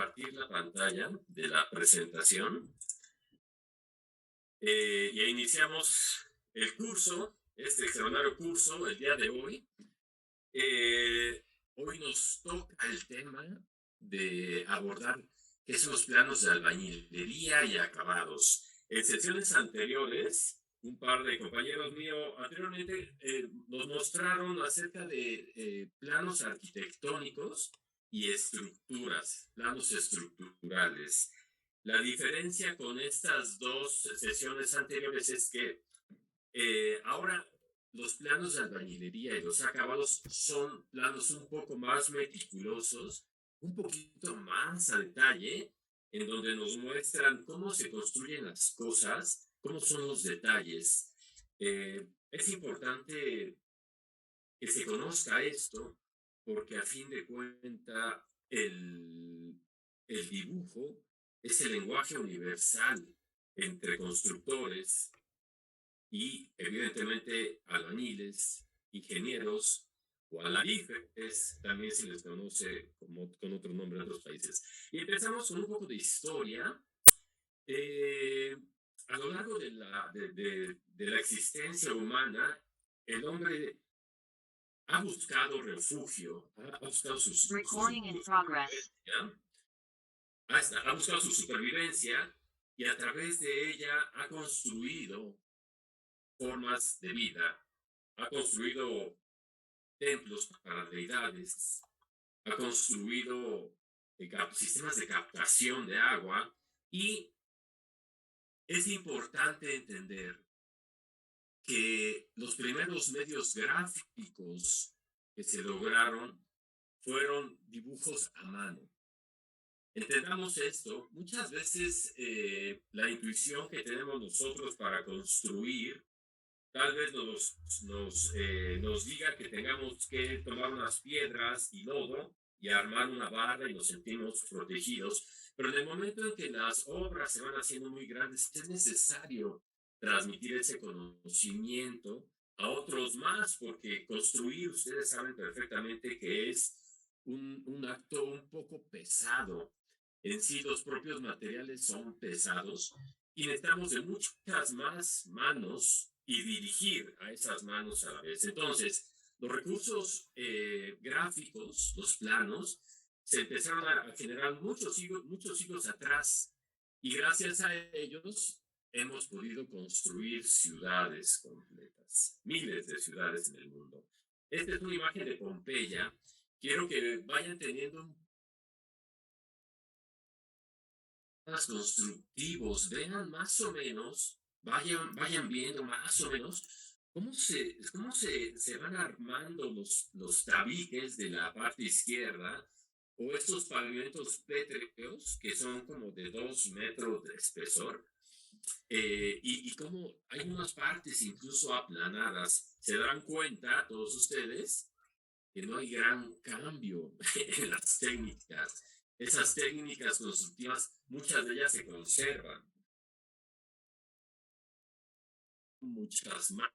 compartir la pantalla de la presentación. Ya iniciamos el curso, este extraordinario curso, el día de hoy. Hoy nos toca el tema de abordar qué son los planos de albañilería y acabados. En sesiones anteriores, un par de compañeros míos anteriormente nos mostraron acerca de planos arquitectónicos y estructuras, planos estructurales. La diferencia con estas dos sesiones anteriores es que ahora los planos de albañilería y los acabados son planos un poco más meticulosos, un poquito más a detalle, en donde nos muestran cómo se construyen las cosas, cómo son los detalles. Es importante que se conozca esto, porque a fin de cuentas el dibujo es el lenguaje universal entre constructores y evidentemente albañiles, ingenieros o alarijes, también se les conoce como, con otro nombre en otros países. Y empezamos con un poco de historia. Eh, a lo largo de la existencia humana, el hombre ha buscado refugio, ha buscado Recording in progress. ha buscado su supervivencia y a través de ella ha construido formas de vida, ha construido templos para deidades, ha construido sistemas de captación de agua y es importante entender que los primeros medios gráficos que se lograron fueron dibujos a mano. Entendamos esto, muchas veces la intuición que tenemos nosotros para construir tal vez nos diga que tengamos que tomar unas piedras y lodo y armar una barra y nos sentimos protegidos. Pero en el momento en que las obras se van haciendo muy grandes, es necesario transmitir ese conocimiento a otros más, porque construir, ustedes saben perfectamente que es un acto un poco pesado. En sí, los propios materiales son pesados y necesitamos de muchas más manos y dirigir a esas manos a la vez. Entonces, los recursos gráficos, los planos, se empezaron a generar muchos siglos atrás y gracias a ellos hemos podido construir ciudades completas, miles de ciudades en el mundo. Esta es una imagen de Pompeya. Quiero que vayan teniendo constructivos, vean más o menos, vayan viendo más o menos cómo se van armando los tabiques de la parte izquierda o estos pavimentos pétreos que son como de 2 metros de espesor y cómo hay unas partes incluso aplanadas. Se darán cuenta todos ustedes que no hay gran cambio en las técnicas. Esas técnicas constructivas, muchas de ellas se conservan, muchas más.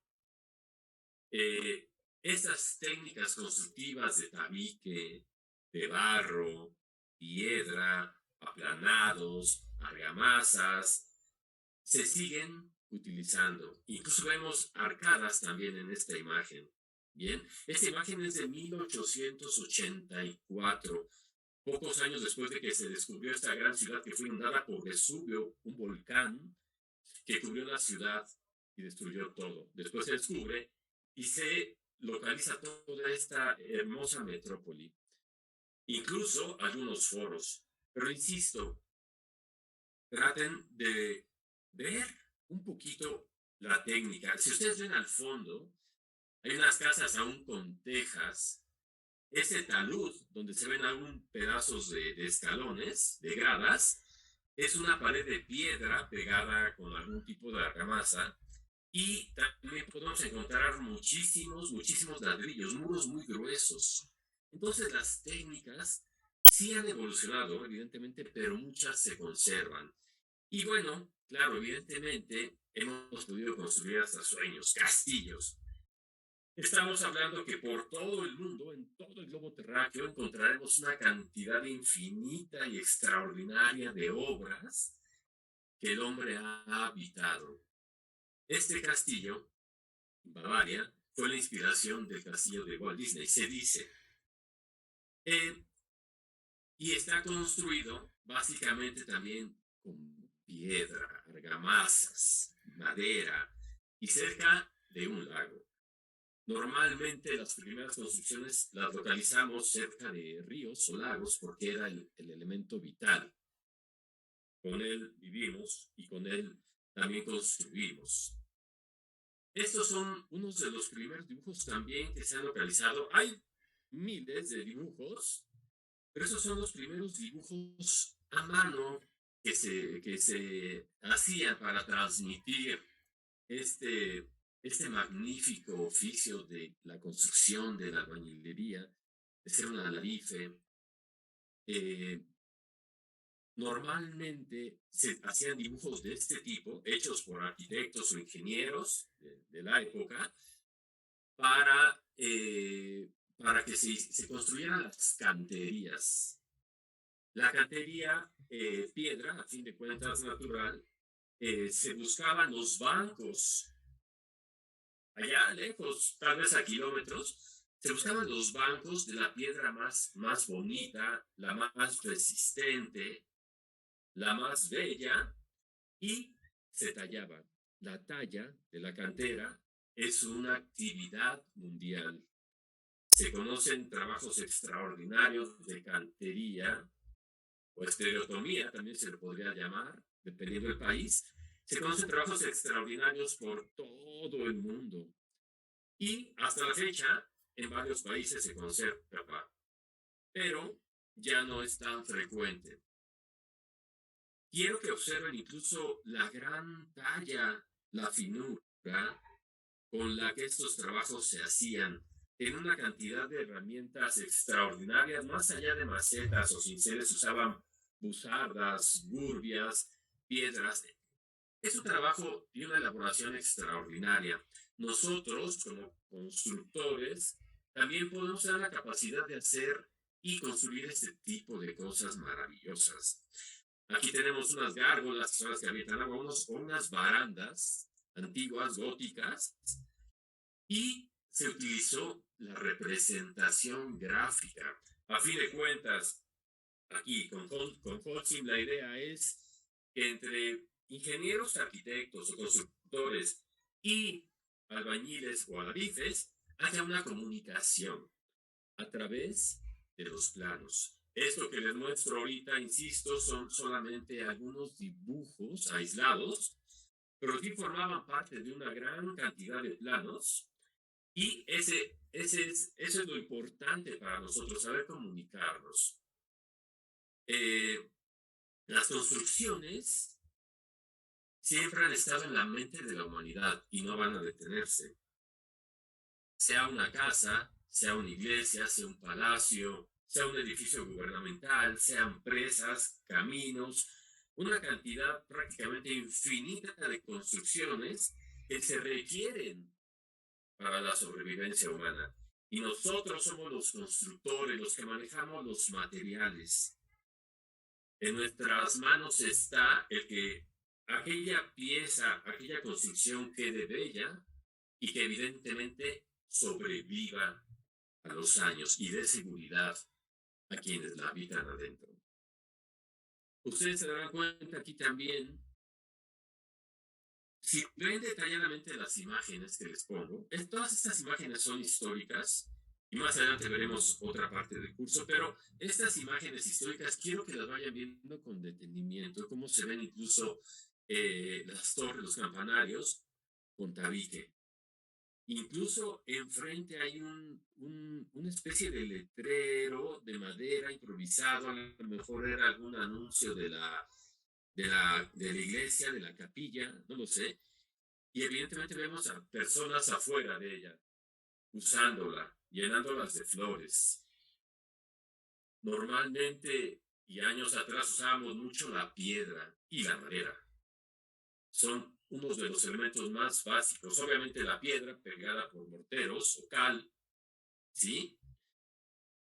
Esas técnicas constructivas de tabique, de barro, piedra, aplanados, argamasas, se siguen utilizando. Incluso vemos arcadas también en esta imagen. Bien, esta imagen es de 1884. Pocos años después de que se descubrió esta gran ciudad que fue inundada por Vesubio, un volcán que cubrió la ciudad y destruyó todo. Después se descubre y se localiza toda esta hermosa metrópoli, incluso algunos foros. Pero insisto, traten de ver un poquito la técnica. Si ustedes ven al fondo, hay unas casas aún con tejas. Ese talud, donde se ven aún pedazos de escalones, de gradas, es una pared de piedra pegada con algún tipo de argamasa. Y también podemos encontrar muchísimos ladrillos, muros muy gruesos. Entonces las técnicas sí han evolucionado, evidentemente, pero muchas se conservan. Y bueno, claro, evidentemente hemos podido construir hasta sueños, castillos. Estamos hablando que por todo el mundo, en todo el globo terráqueo, encontraremos una cantidad infinita y extraordinaria de obras que el hombre ha habitado. Este castillo, en Bavaria, fue la inspiración del castillo de Walt Disney, se dice. Eh, y está construido básicamente también con piedra, argamasas, madera y cerca de un lago. Normalmente las primeras construcciones las localizamos cerca de ríos o lagos porque era el elemento vital. Con él vivimos y con él también construimos. Estos son unos de los primeros dibujos también que se han localizado. Hay miles de dibujos, pero esos son los primeros dibujos a mano que se hacían para transmitir este, este magnífico oficio de la construcción, de la albañilería, de ser un alarife. Eh, Normalmente se hacían dibujos de este tipo, hechos por arquitectos o ingenieros de la época, para, para que se construyeran las canterías. La cantería, piedra, a fin de cuentas natural, se buscaban los bancos, allá lejos, tal vez a kilómetros, se buscaban los bancos de la piedra más bonita, la más resistente, la más bella, y se tallaba. La talla de la cantera es una actividad mundial. Se conocen trabajos extraordinarios de cantería o estereotomía, también se le podría llamar, dependiendo del país. Se conocen trabajos extraordinarios por todo el mundo y hasta la fecha en varios países se conserva, pero ya no es tan frecuente. Quiero que observen incluso la gran talla, la finura con la que estos trabajos se hacían en una cantidad de herramientas extraordinarias, más allá de macetas o cinceles, usaban buzardas, gurbias, piedras. Es un trabajo y una elaboración extraordinaria. Nosotros, como constructores, también podemos tener la capacidad de hacer y construir este tipo de cosas maravillosas. Aquí tenemos unas gárgolas, que son las que habitan agua, unas barandas antiguas, góticas, y se utilizó la representación gráfica. A fin de cuentas, aquí con Holcim la idea es que entre ingenieros, arquitectos o constructores y albañiles o alarices haya una comunicación a través de los planos. Esto que les muestro ahorita, insisto, son solamente algunos dibujos aislados, pero que formaban parte de una gran cantidad de planos y eso es lo importante para nosotros, saber comunicarnos. Eh, las construcciones siempre han estado en la mente de la humanidad y no van a detenerse. Sea una casa, sea una iglesia, sea un palacio, sea un edificio gubernamental, sean presas, caminos, una cantidad prácticamente infinita de construcciones que se requieren para la sobrevivencia humana. Y nosotros somos los constructores, los que manejamos los materiales. En nuestras manos está el que aquella pieza, aquella construcción quede bella y que evidentemente sobreviva a los años y dé seguridad a quienes la habitan adentro. Ustedes se darán cuenta aquí también, si ven detalladamente las imágenes que les pongo, todas estas imágenes son históricas y más adelante veremos otra parte del curso, pero estas imágenes históricas quiero que las vayan viendo con detenimiento, cómo se ven incluso las torres, los campanarios con tabique. Incluso enfrente hay una especie de letrero de madera improvisado, a lo mejor era algún anuncio de la iglesia, de la capilla, no lo sé. Y evidentemente vemos a personas afuera de ella, usándola, llenándolas de flores. Normalmente, y años atrás, usábamos mucho la piedra y la madera. Son unos de los elementos más básicos. Obviamente la piedra pegada por morteros o cal, ¿sí?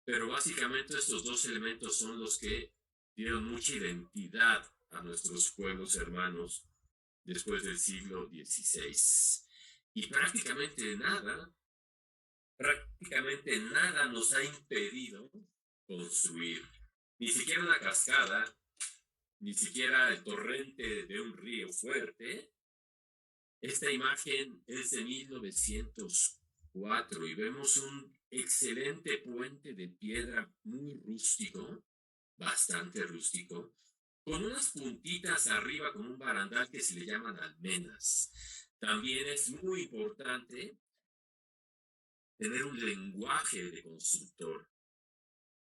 Pero básicamente estos dos elementos son los que dieron mucha identidad a nuestros pueblos hermanos después del siglo XVI. Y prácticamente nada nos ha impedido construir. Ni siquiera una cascada, ni siquiera el torrente de un río fuerte. Esta imagen es de 1904 y vemos un excelente puente de piedra muy rústico, bastante rústico, con unas puntitas arriba como un barandal que se le llaman almenas. También es muy importante tener un lenguaje de constructor.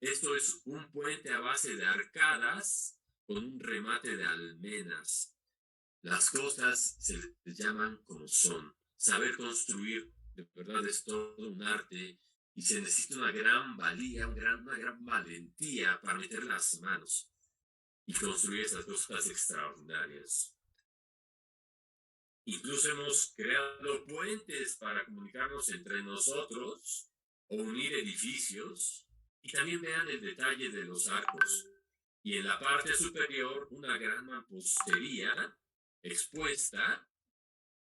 Esto es un puente a base de arcadas con un remate de almenas. Las cosas se les llaman como son. Saber construir de verdad es todo un arte y se necesita una gran valía, una gran valentía para meter las manos y construir esas cosas extraordinarias. Incluso hemos creado puentes para comunicarnos entre nosotros o unir edificios. Y también vean el detalle de los arcos. Y en la parte superior una gran mampostería expuesta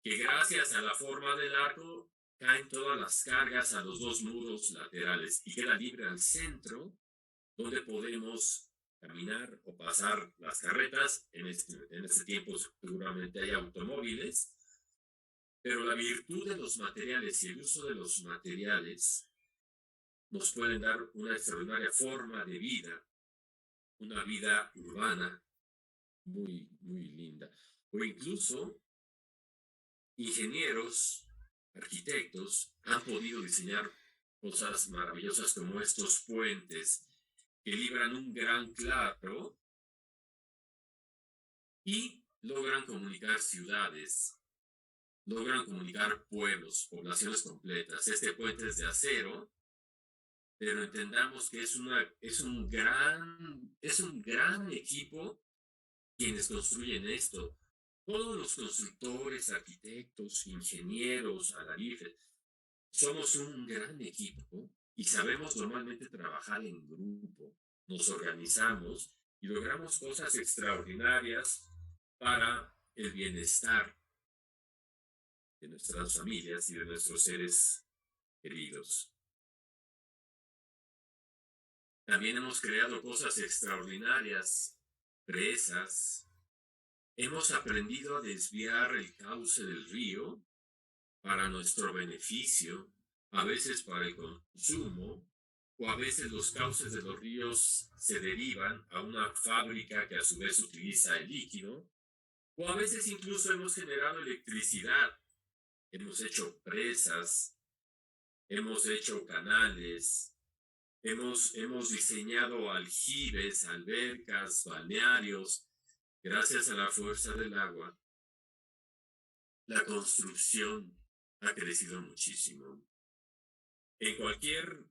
que gracias a la forma del arco caen todas las cargas a los dos muros laterales y queda libre al centro donde podemos caminar o pasar las carretas. En este tiempo seguramente hay automóviles, pero la virtud de los materiales y el uso de los materiales nos pueden dar una extraordinaria forma de vida, una vida urbana muy, muy linda. O incluso ingenieros, arquitectos han podido diseñar cosas maravillosas como estos puentes que libran un gran claro y logran comunicar ciudades, logran comunicar pueblos, poblaciones completas. Este puente es de acero, pero entendamos que es un gran equipo quienes construyen esto. Todos los constructores, arquitectos, ingenieros, alarife, somos un gran equipo y sabemos normalmente trabajar en grupo. Nos organizamos y logramos cosas extraordinarias para el bienestar de nuestras familias y de nuestros seres queridos. También hemos creado cosas extraordinarias, presas. Hemos aprendido a desviar el cauce del río para nuestro beneficio, a veces para el consumo, o a veces los cauces de los ríos se derivan a una fábrica que a su vez utiliza el líquido, o a veces incluso hemos generado electricidad. Hemos hecho presas, hemos hecho canales, hemos diseñado aljibes, albercas, balnearios. Gracias a la fuerza del agua, la construcción ha crecido muchísimo. En cualquier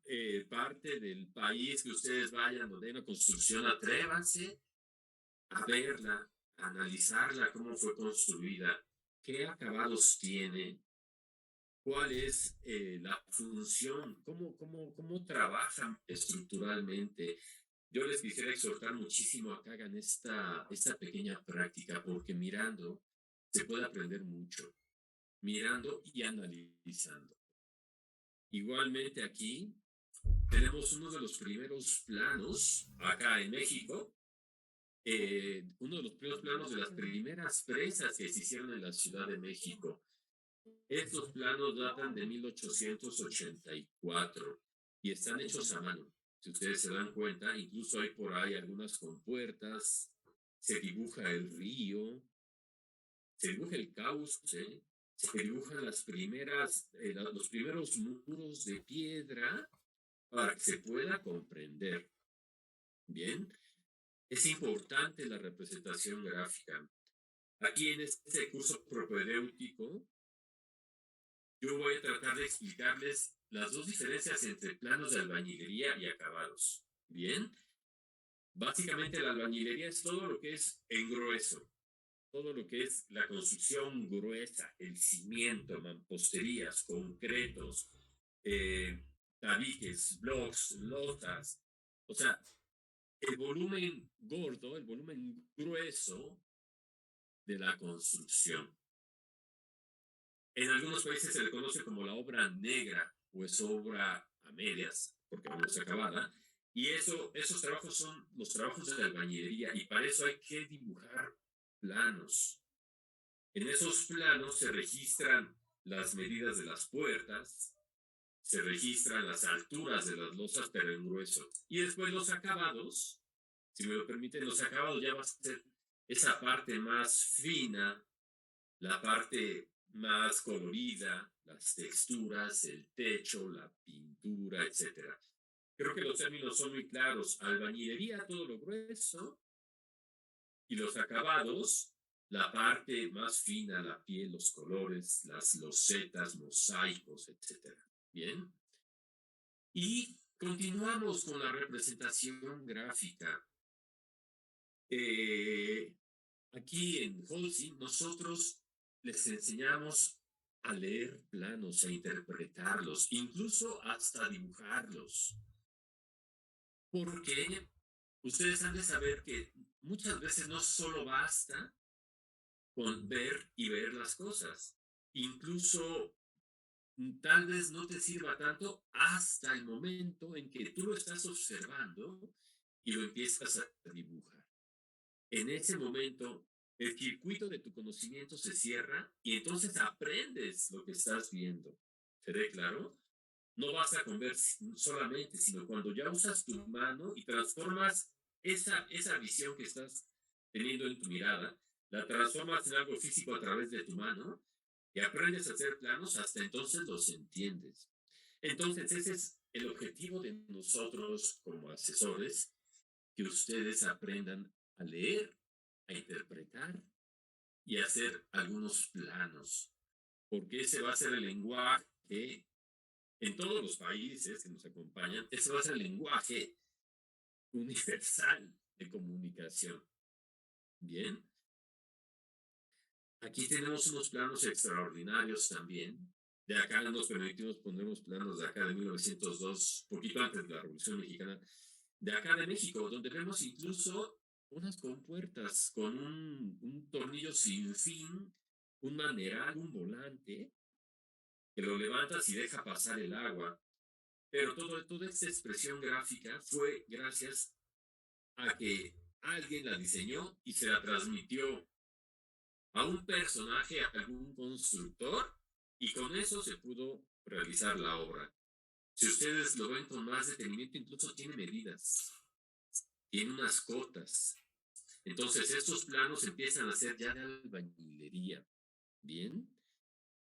parte del país que ustedes vayan donde hay una construcción, atrévanse a verla, a analizarla, cómo fue construida, qué acabados tiene, cuál es la función, cómo trabajan estructuralmente. Yo les quisiera exhortar muchísimo a que hagan esta pequeña práctica, porque mirando se puede aprender mucho, mirando y analizando. Igualmente aquí tenemos uno de los primeros planos, acá en México, uno de los primeros planos de las primeras presas que se hicieron en la Ciudad de México. Estos planos datan de 1884 y están hechos a mano. Si ustedes se dan cuenta, incluso hay por ahí algunas compuertas, se dibuja el río, se dibuja el cauce, se dibujan los primeros muros de piedra para que se pueda comprender. Bien, es importante la representación gráfica. Aquí en este curso propedéutico, yo voy a tratar de explicarles las dos diferencias entre planos de albañilería y acabados. Bien, básicamente la albañilería es todo lo que es en grueso. todo lo que es la construcción gruesa, el cimiento, mamposterías, concretos, eh, tabiques, blocks, lotas. O sea, el volumen gordo, el volumen grueso de la construcción. En algunos países se le conoce como la obra negra o es obra a medias, porque aún no está acabada. Y esos trabajos son los trabajos de albañilería y para eso hay que dibujar planos. En esos planos se registran las medidas de las puertas, se registran las alturas de las losas, pero en grueso. Y después los acabados, si me lo permiten, los acabados ya va a ser esa parte más fina, la parte más colorida, las texturas, el techo, la pintura, etcétera. Creo que los términos son muy claros. Albañilería, todo lo grueso, y los acabados, la parte más fina, la piel, los colores, las losetas, mosaicos, etcétera. Bien. Y continuamos con la representación gráfica. Eh, Aquí en Holcim nosotros les enseñamos a leer planos, a interpretarlos, incluso hasta dibujarlos. Porque ustedes han de saber que muchas veces no solo basta con ver y ver las cosas. Incluso tal vez no te sirva tanto hasta el momento en que tú lo estás observando y lo empiezas a dibujar. En ese momento, el circuito de tu conocimiento se cierra y entonces aprendes lo que estás viendo. ¿Se ve claro? No basta con ver solamente, sino cuando ya usas tu mano y transformas esa visión que estás teniendo en tu mirada, la transformas en algo físico a través de tu mano y aprendes a hacer planos, hasta entonces los entiendes. Entonces, ese es el objetivo de nosotros como asesores, que ustedes aprendan a leer, a interpretar y a hacer algunos planos, porque ese va a ser el lenguaje en todos los países que nos acompañan, ese va a ser el lenguaje universal de comunicación. Bien, aquí tenemos unos planos extraordinarios también. De acá nos permitimos poner unos planos de acá de 1902, poquito antes de la Revolución Mexicana, de acá de México, donde vemos incluso unas compuertas con un tornillo sin fin, un maneral, un volante, que lo levantas y deja pasar el agua. Pero toda esta expresión gráfica fue gracias a que alguien la diseñó y se la transmitió a un personaje, a algún constructor, y con eso se pudo realizar la obra. Si ustedes lo ven con más detenimiento, incluso tiene medidas, tiene unas cotas. Entonces, estos planos empiezan a ser ya de albañilería. Bien.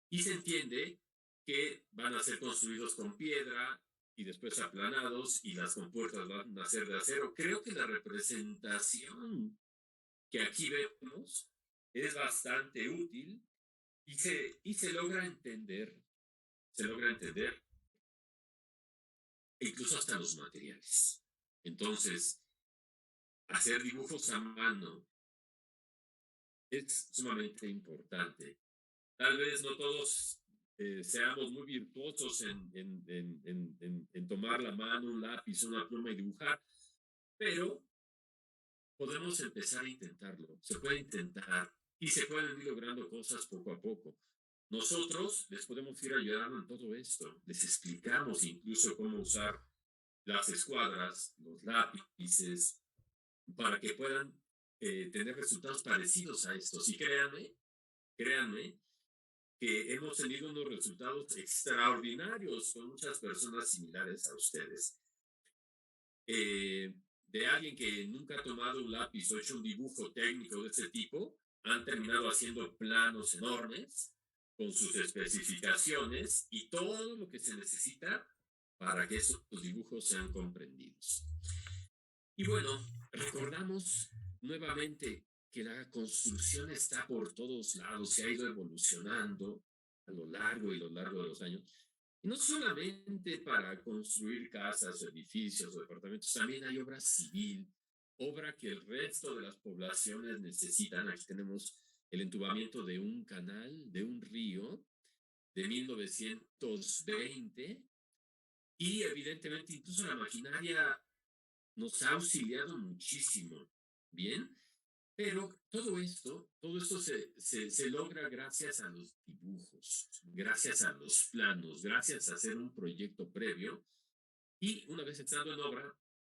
Y se entiende que van a ser construidos con piedra y después aplanados y las compuertas van a ser de acero. Creo que la representación que aquí vemos es bastante útil y se logra entender, incluso hasta los materiales. Entonces, hacer dibujos a mano es sumamente importante. Tal vez no todos seamos muy virtuosos en tomar la mano, un lápiz, una pluma y dibujar, pero podemos empezar a intentarlo. Se puede intentar y se pueden ir logrando cosas poco a poco. Nosotros les podemos ir ayudando en todo esto. Les explicamos incluso cómo usar las escuadras, los lápices, para que puedan tener resultados parecidos a estos. Y créanme, que hemos tenido unos resultados extraordinarios con muchas personas similares a ustedes. De alguien que nunca ha tomado un lápiz o hecho un dibujo técnico de ese tipo, han terminado haciendo planos enormes con sus especificaciones y todo lo que se necesita para que esos dibujos sean comprendidos. Y bueno, recordamos nuevamente que la construcción está por todos lados, se ha ido evolucionando a lo largo y lo largo de los años. Y no solamente para construir casas, edificios o departamentos, también hay obra civil, obra que el resto de las poblaciones necesitan. Aquí tenemos el entubamiento de un canal, de un río, de 1920, y evidentemente incluso la maquinaria nos ha auxiliado muchísimo, ¿bien? Pero todo esto se logra gracias a los dibujos, gracias a los planos, gracias a hacer un proyecto previo y una vez estando en obra,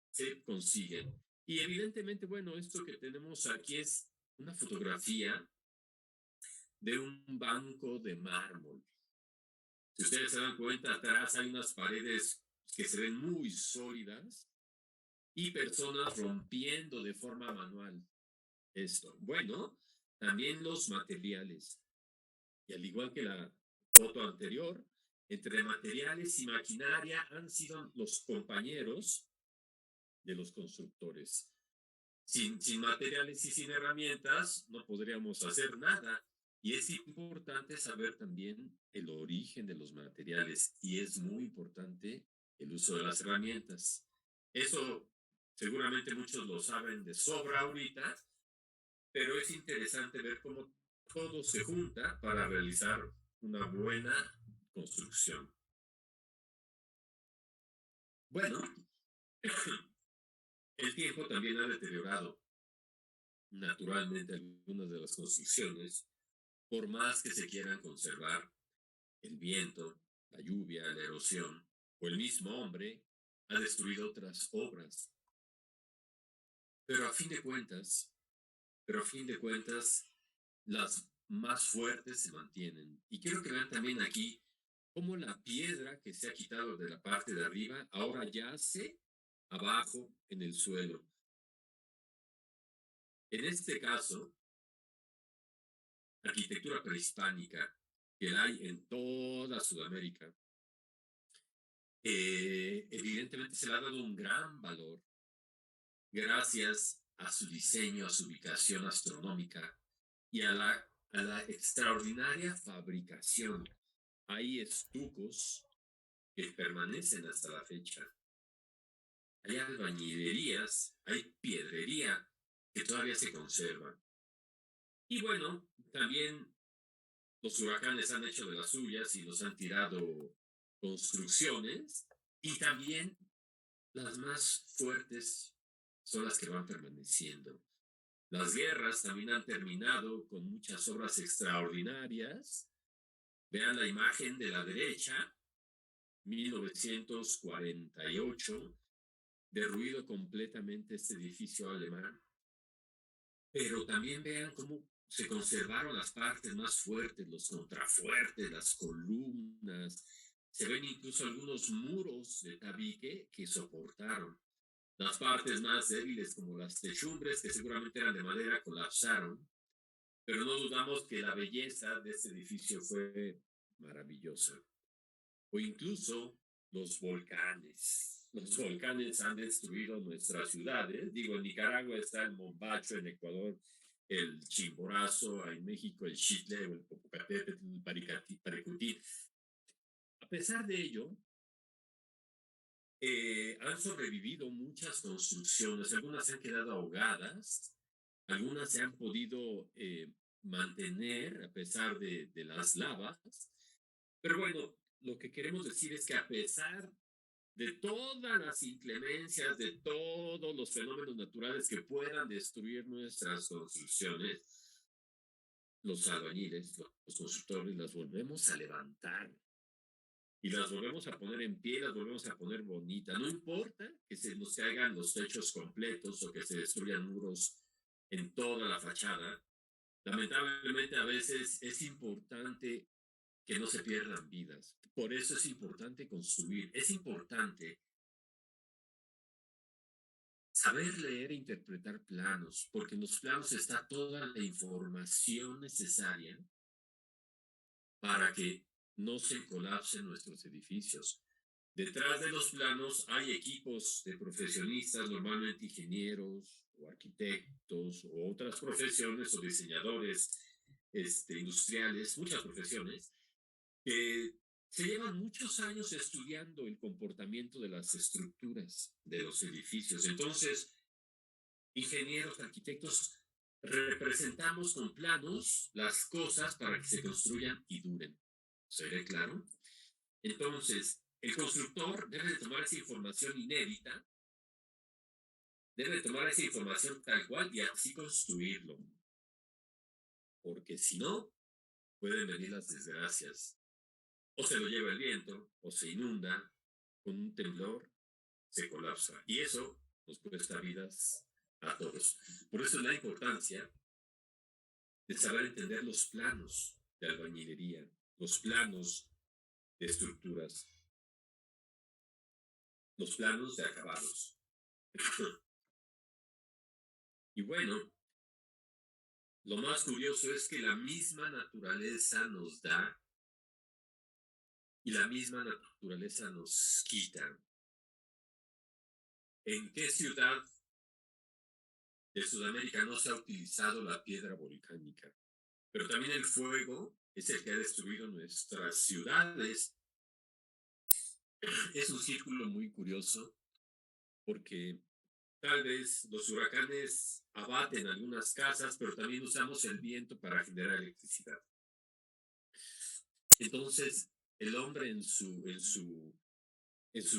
se consiguen. Y evidentemente, bueno, esto que tenemos aquí es una fotografía de un banco de mármol. Si ustedes se dan cuenta, atrás hay unas paredes que se ven muy sólidas y personas rompiendo de forma manual esto. Bueno, también los materiales. Y al igual que la foto anterior, entre materiales y maquinaria han sido los compañeros de los constructores. Sin materiales y sin herramientas no podríamos hacer nada. Y es importante saber también el origen de los materiales y es muy importante el uso de las herramientas. Eso seguramente muchos lo saben de sobra ahorita, pero es interesante ver cómo todo se junta para realizar una buena construcción. Bueno, el tiempo también ha deteriorado naturalmente algunas de las construcciones, por más que se quieran conservar. El viento, la lluvia, la erosión o el mismo hombre ha destruido otras obras. Pero a fin de cuentas, las más fuertes se mantienen. Y quiero que vean también aquí cómo la piedra que se ha quitado de la parte de arriba ahora yace abajo en el suelo. En este caso, arquitectura prehispánica que hay en toda Sudamérica, evidentemente se le ha dado un gran valor gracias a su diseño, a su ubicación astronómica y a la extraordinaria fabricación. Hay estucos que permanecen hasta la fecha. Hay albañilerías, hay piedrería que todavía se conserva. Y bueno, también los huracanes han hecho de las suyas y nos han tirado construcciones y también las más fuertes son las que van permaneciendo. Las guerras también han terminado con muchas obras extraordinarias. Vean la imagen de la derecha, 1948, derruido completamente este edificio alemán. Pero también vean cómo se conservaron las partes más fuertes, los contrafuertes, las columnas. Se ven incluso algunos muros de tabique que soportaron. Las partes más débiles, como las techumbres, que seguramente eran de madera, colapsaron. Pero no dudamos que la belleza de este edificio fue maravillosa. O incluso los volcanes. Los volcanes han destruido nuestras ciudades. Digo, en Nicaragua está el Mombacho, en Ecuador el Chimborazo, en México el Xitle, el Popocatépetl, el Paricutín. A pesar de ello, han sobrevivido muchas construcciones. Algunas se han quedado ahogadas, algunas se han podido mantener a pesar de las lavas. Pero bueno, lo que queremos decir es que a pesar de todas las inclemencias, de todos los fenómenos naturales que puedan destruir nuestras construcciones, los albañiles, los constructores, las volvemos a levantar y las volvemos a poner en pie, las volvemos a poner bonitas. No importa que se nos caigan los techos completos o que se destruyan muros en toda la fachada. Lamentablemente a veces es importante que no se pierdan vidas. Por eso es importante construir. Es importante saber leer e interpretar planos, porque en los planos está toda la información necesaria para que no se colapsen nuestros edificios. Detrás de los planos hay equipos de profesionistas, normalmente ingenieros o arquitectos o otras profesiones o diseñadores industriales, muchas profesiones, que se llevan muchos años estudiando el comportamiento de las estructuras de los edificios. Entonces, ingenieros, arquitectos representamos con planos las cosas para que se construyan y duren. ¿Seré claro? Entonces, el constructor debe de tomar esa información inédita, debe de tomar esa información tal cual y así construirlo, porque si no, pueden venir las desgracias. O se lo lleva el viento, o se inunda, con un temblor, se colapsa. Y eso nos cuesta vidas a todos. Por eso es la importancia de saber entender los planos de albañilería, los planos de estructuras, los planos de acabados. Y bueno, lo más curioso es que la misma naturaleza nos da y la misma naturaleza nos quita. ¿En qué ciudad de Sudamérica no se ha utilizado la piedra volcánica? Pero también el fuego es el que ha destruido nuestras ciudades. Es un círculo muy curioso porque tal vez los huracanes abaten algunas casas, pero también usamos el viento para generar electricidad. Entonces, el hombre en su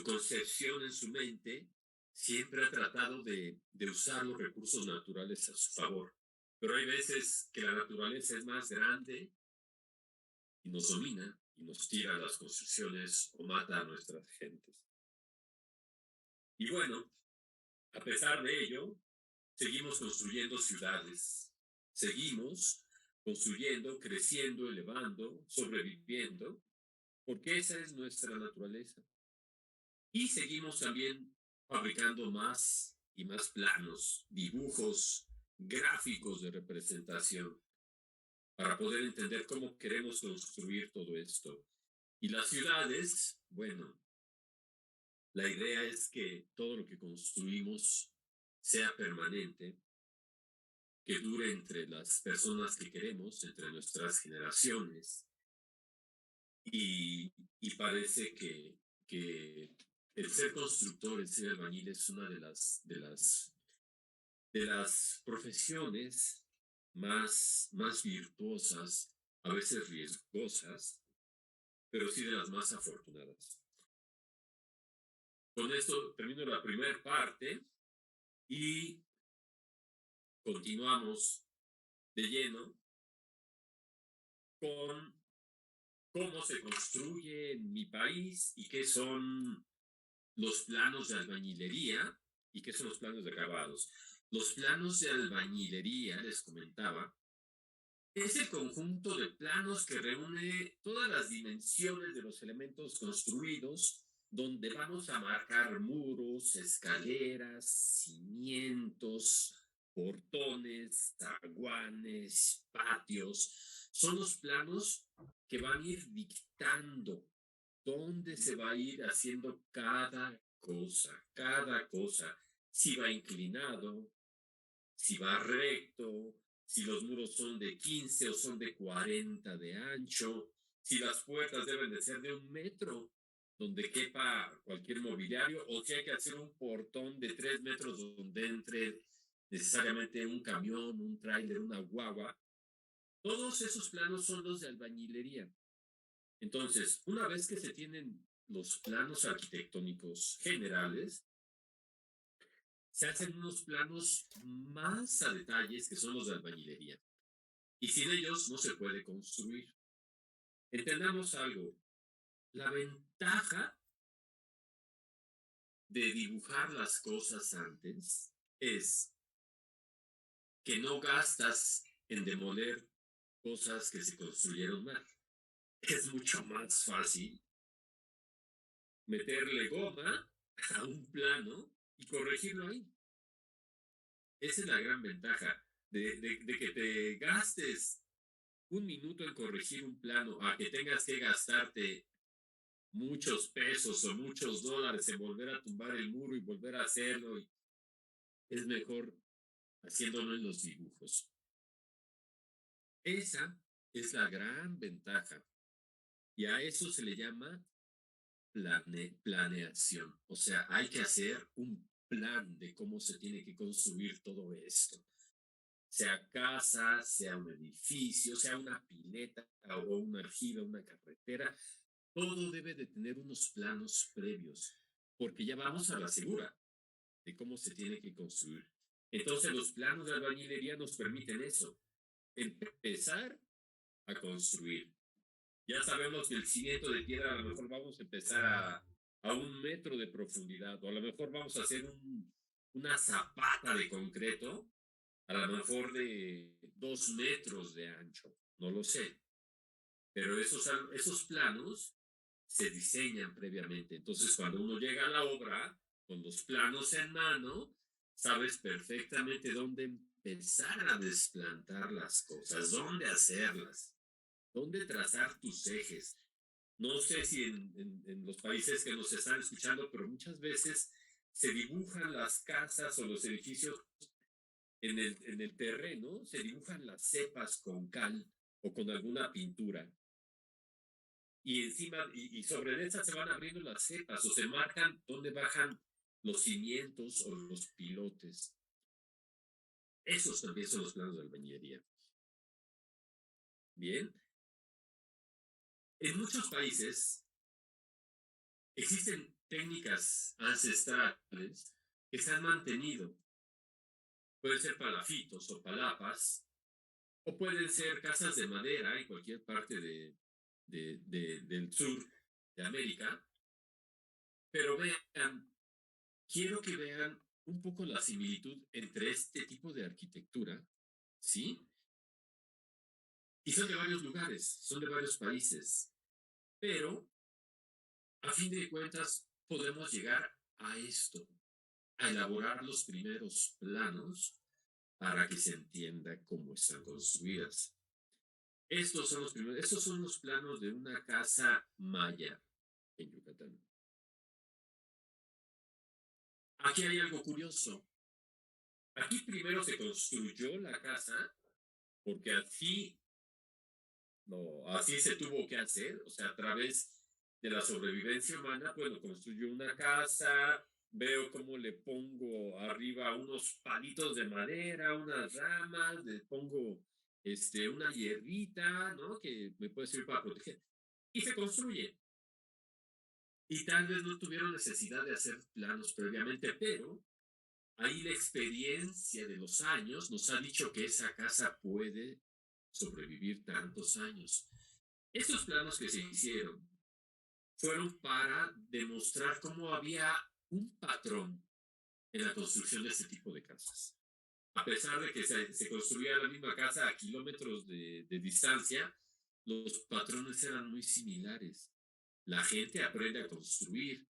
concepción, en su mente, siempre ha tratado de usar los recursos naturales a su favor. Pero hay veces que la naturaleza es más grande y nos domina y nos tira las construcciones o mata a nuestras gentes. Y bueno, a pesar de ello, seguimos construyendo ciudades, seguimos construyendo, creciendo, elevando, sobreviviendo, porque esa es nuestra naturaleza. Y seguimos también fabricando más y más planos, dibujos, gráficos de representación, para poder entender cómo queremos construir todo esto. Y las ciudades, bueno, la idea es que todo lo que construimos sea permanente, que dure entre las personas que queremos, entre nuestras generaciones. Y parece que el ser constructor, el ser albañil es una de las profesiones más virtuosas, a veces riesgosas, pero sí de las más afortunadas. Con esto termino la primera parte y continuamos de lleno con cómo se construye en mi país y qué son los planos de albañilería y qué son los planos de acabados. Los planos de albañilería, les comentaba, es el conjunto de planos que reúne todas las dimensiones de los elementos construidos, donde vamos a marcar muros, escaleras, cimientos, portones, zaguanes, patios. Son los planos que van a ir dictando dónde se va a ir haciendo cada cosa. Si va inclinado, si va recto, si los muros son de 15 o son de 40 de ancho, si las puertas deben de ser de 1 metro, donde quepa cualquier mobiliario, o si hay que hacer un portón de 3 metros donde entre necesariamente un camión, un tráiler, una guagua. Todos esos planos son los de albañilería. Entonces, una vez que se tienen los planos arquitectónicos generales, se hacen unos planos más a detalles que son los de albañilería. Y sin ellos no se puede construir. Entendamos algo. La ventaja de dibujar las cosas antes es que no gastas en demoler cosas que se construyeron mal. Es mucho más fácil meterle goma a un plano y corregirlo ahí. Esa es la gran ventaja de que te gastes 1 minuto en corregir un plano a que tengas que gastarte muchos pesos o muchos dólares en volver a tumbar el muro y volver a hacerlo. Es mejor haciéndolo en los dibujos. Esa es la gran ventaja. Y a eso se le llama planeación. O sea, hay que hacer un plan de cómo se tiene que construir todo esto. sea casa, sea un edificio, sea una pileta o una aljiba, una carretera, todo debe de tener unos planos previos, porque ya vamos a la segura de cómo se tiene que construir. Entonces, los planos de albañilería nos permiten eso, empezar a construir. Ya sabemos que el cimiento de piedra a lo mejor vamos a empezar a 1 metro de profundidad, o a lo mejor vamos a hacer una zapata de concreto, a lo mejor de 2 metros de ancho, no lo sé, pero esos planos se diseñan previamente. Entonces, cuando uno llega a la obra con los planos en mano, sabes perfectamente dónde empezar a desplantar las cosas, dónde hacerlas, dónde trazar tus ejes. No sé si en los países que nos están escuchando, pero muchas veces se dibujan las casas o los edificios en el terreno, se dibujan las cepas con cal o con alguna pintura. Y encima, y sobre esas se van abriendo las cepas o se marcan dónde bajan los cimientos o los pilotes. Esos también son los planos de albañilería. Bien, en muchos países existen técnicas ancestrales que se han mantenido. Pueden ser palafitos o palapas, o pueden ser casas de madera en cualquier parte del sur de América. Pero vean, quiero que vean un poco la similitud entre este tipo de arquitectura, ¿sí? Y son de varios lugares, son de varios países, pero a fin de cuentas podemos llegar a esto, a elaborar los primeros planos para que se entienda cómo están construidas. Estos son los planos de una casa maya en Yucatán. Aquí hay algo curioso. Aquí primero se construyó la casa porque así se tuvo que hacer, o sea, a través de la sobrevivencia humana, bueno, construyó una casa, veo cómo le pongo arriba unos palitos de madera, unas ramas, le pongo una hierrita, ¿no? Que me puede servir para proteger. Y se construye. Y tal vez no tuvieron necesidad de hacer planos previamente, pero ahí la experiencia de los años nos ha dicho que esa casa puede sobrevivir tantos años. Estos planos que se hicieron fueron para demostrar cómo había un patrón en la construcción de este tipo de casas. A pesar de que se construía la misma casa a kilómetros de distancia, los patrones eran muy similares. La gente aprende a construir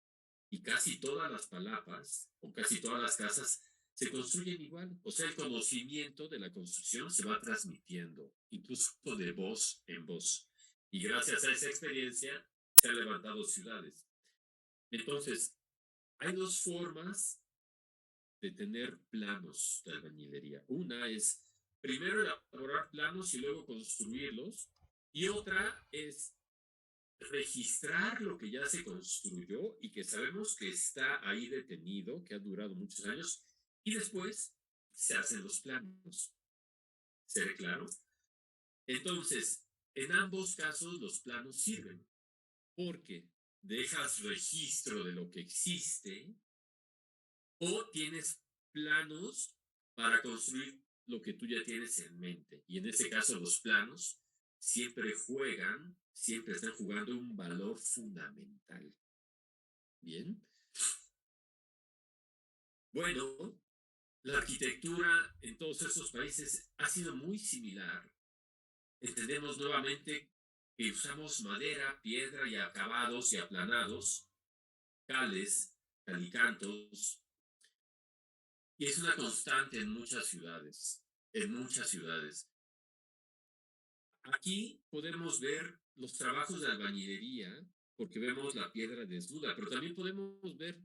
y casi todas las palapas o casi todas las casas se construyen igual. O sea, el conocimiento de la construcción se va transmitiendo, incluso de voz en voz. Y gracias a esa experiencia se han levantado ciudades. Entonces, hay dos formas de tener planos de albañilería. Una es primero elaborar planos y luego construirlos. Y otra es registrar lo que ya se construyó y que sabemos que está ahí detenido, que ha durado muchos años, y después se hacen los planos. ¿Seré claro? Entonces, en ambos casos los planos sirven porque dejas registro de lo que existe o tienes planos para construir lo que tú ya tienes en mente. Y en ese caso los planos siempre están jugando un valor fundamental. Bien. Bueno, la arquitectura en todos esos países ha sido muy similar. Entendemos nuevamente que usamos madera, piedra y acabados y aplanados, cales, calicantos, y es una constante en muchas ciudades, en muchas ciudades. Aquí podemos ver los trabajos de albañilería, porque vemos la piedra desnuda, pero también podemos ver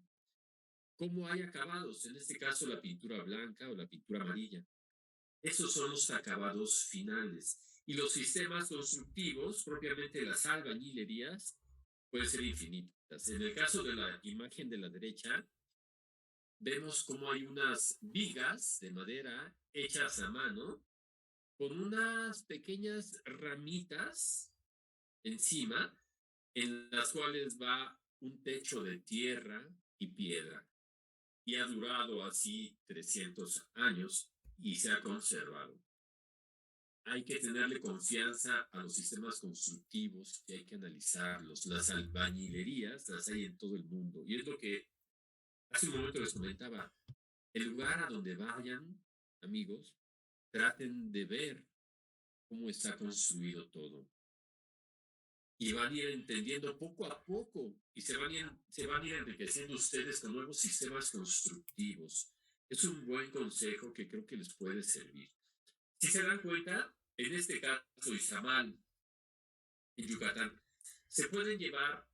cómo hay acabados, en este caso la pintura blanca o la pintura amarilla. Esos son los acabados finales. Y los sistemas constructivos, propiamente las albañilerías, pueden ser infinitas. En el caso de la imagen de la derecha, vemos cómo hay unas vigas de madera hechas a mano con unas pequeñas ramitas encima, en las cuales va un techo de tierra y piedra. Y ha durado así 300 años y se ha conservado. Hay que tenerle confianza a los sistemas constructivos y hay que analizarlos. Las albañilerías las hay en todo el mundo. Y es lo que hace un momento les comentaba. El lugar a donde vayan, amigos, traten de ver cómo está construido todo. Y van a ir entendiendo poco a poco y se van a ir enriqueciendo ustedes con nuevos sistemas constructivos. Es un buen consejo que creo que les puede servir. Si se dan cuenta, en este caso, Izamal, en Yucatán, se pueden llevar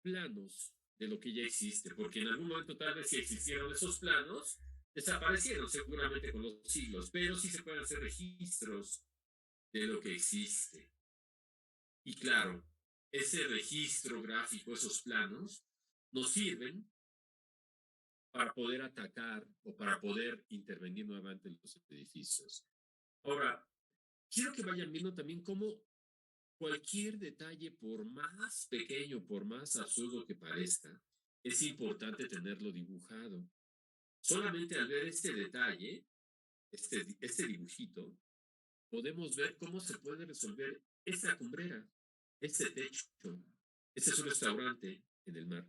planos de lo que ya existe, porque en algún momento tal vez si existieron esos planos, desaparecieron seguramente con los siglos, pero sí se pueden hacer registros de lo que existe. Y claro, ese registro gráfico, esos planos, nos sirven para poder atacar o para poder intervenir nuevamente en los edificios. Ahora, quiero que vayan viendo también cómo cualquier detalle, por más pequeño, por más absurdo que parezca, es importante tenerlo dibujado. Solamente al ver este detalle, este dibujito, podemos ver cómo se puede resolver esta cumbrera, este techo. Este es un restaurante en el mar,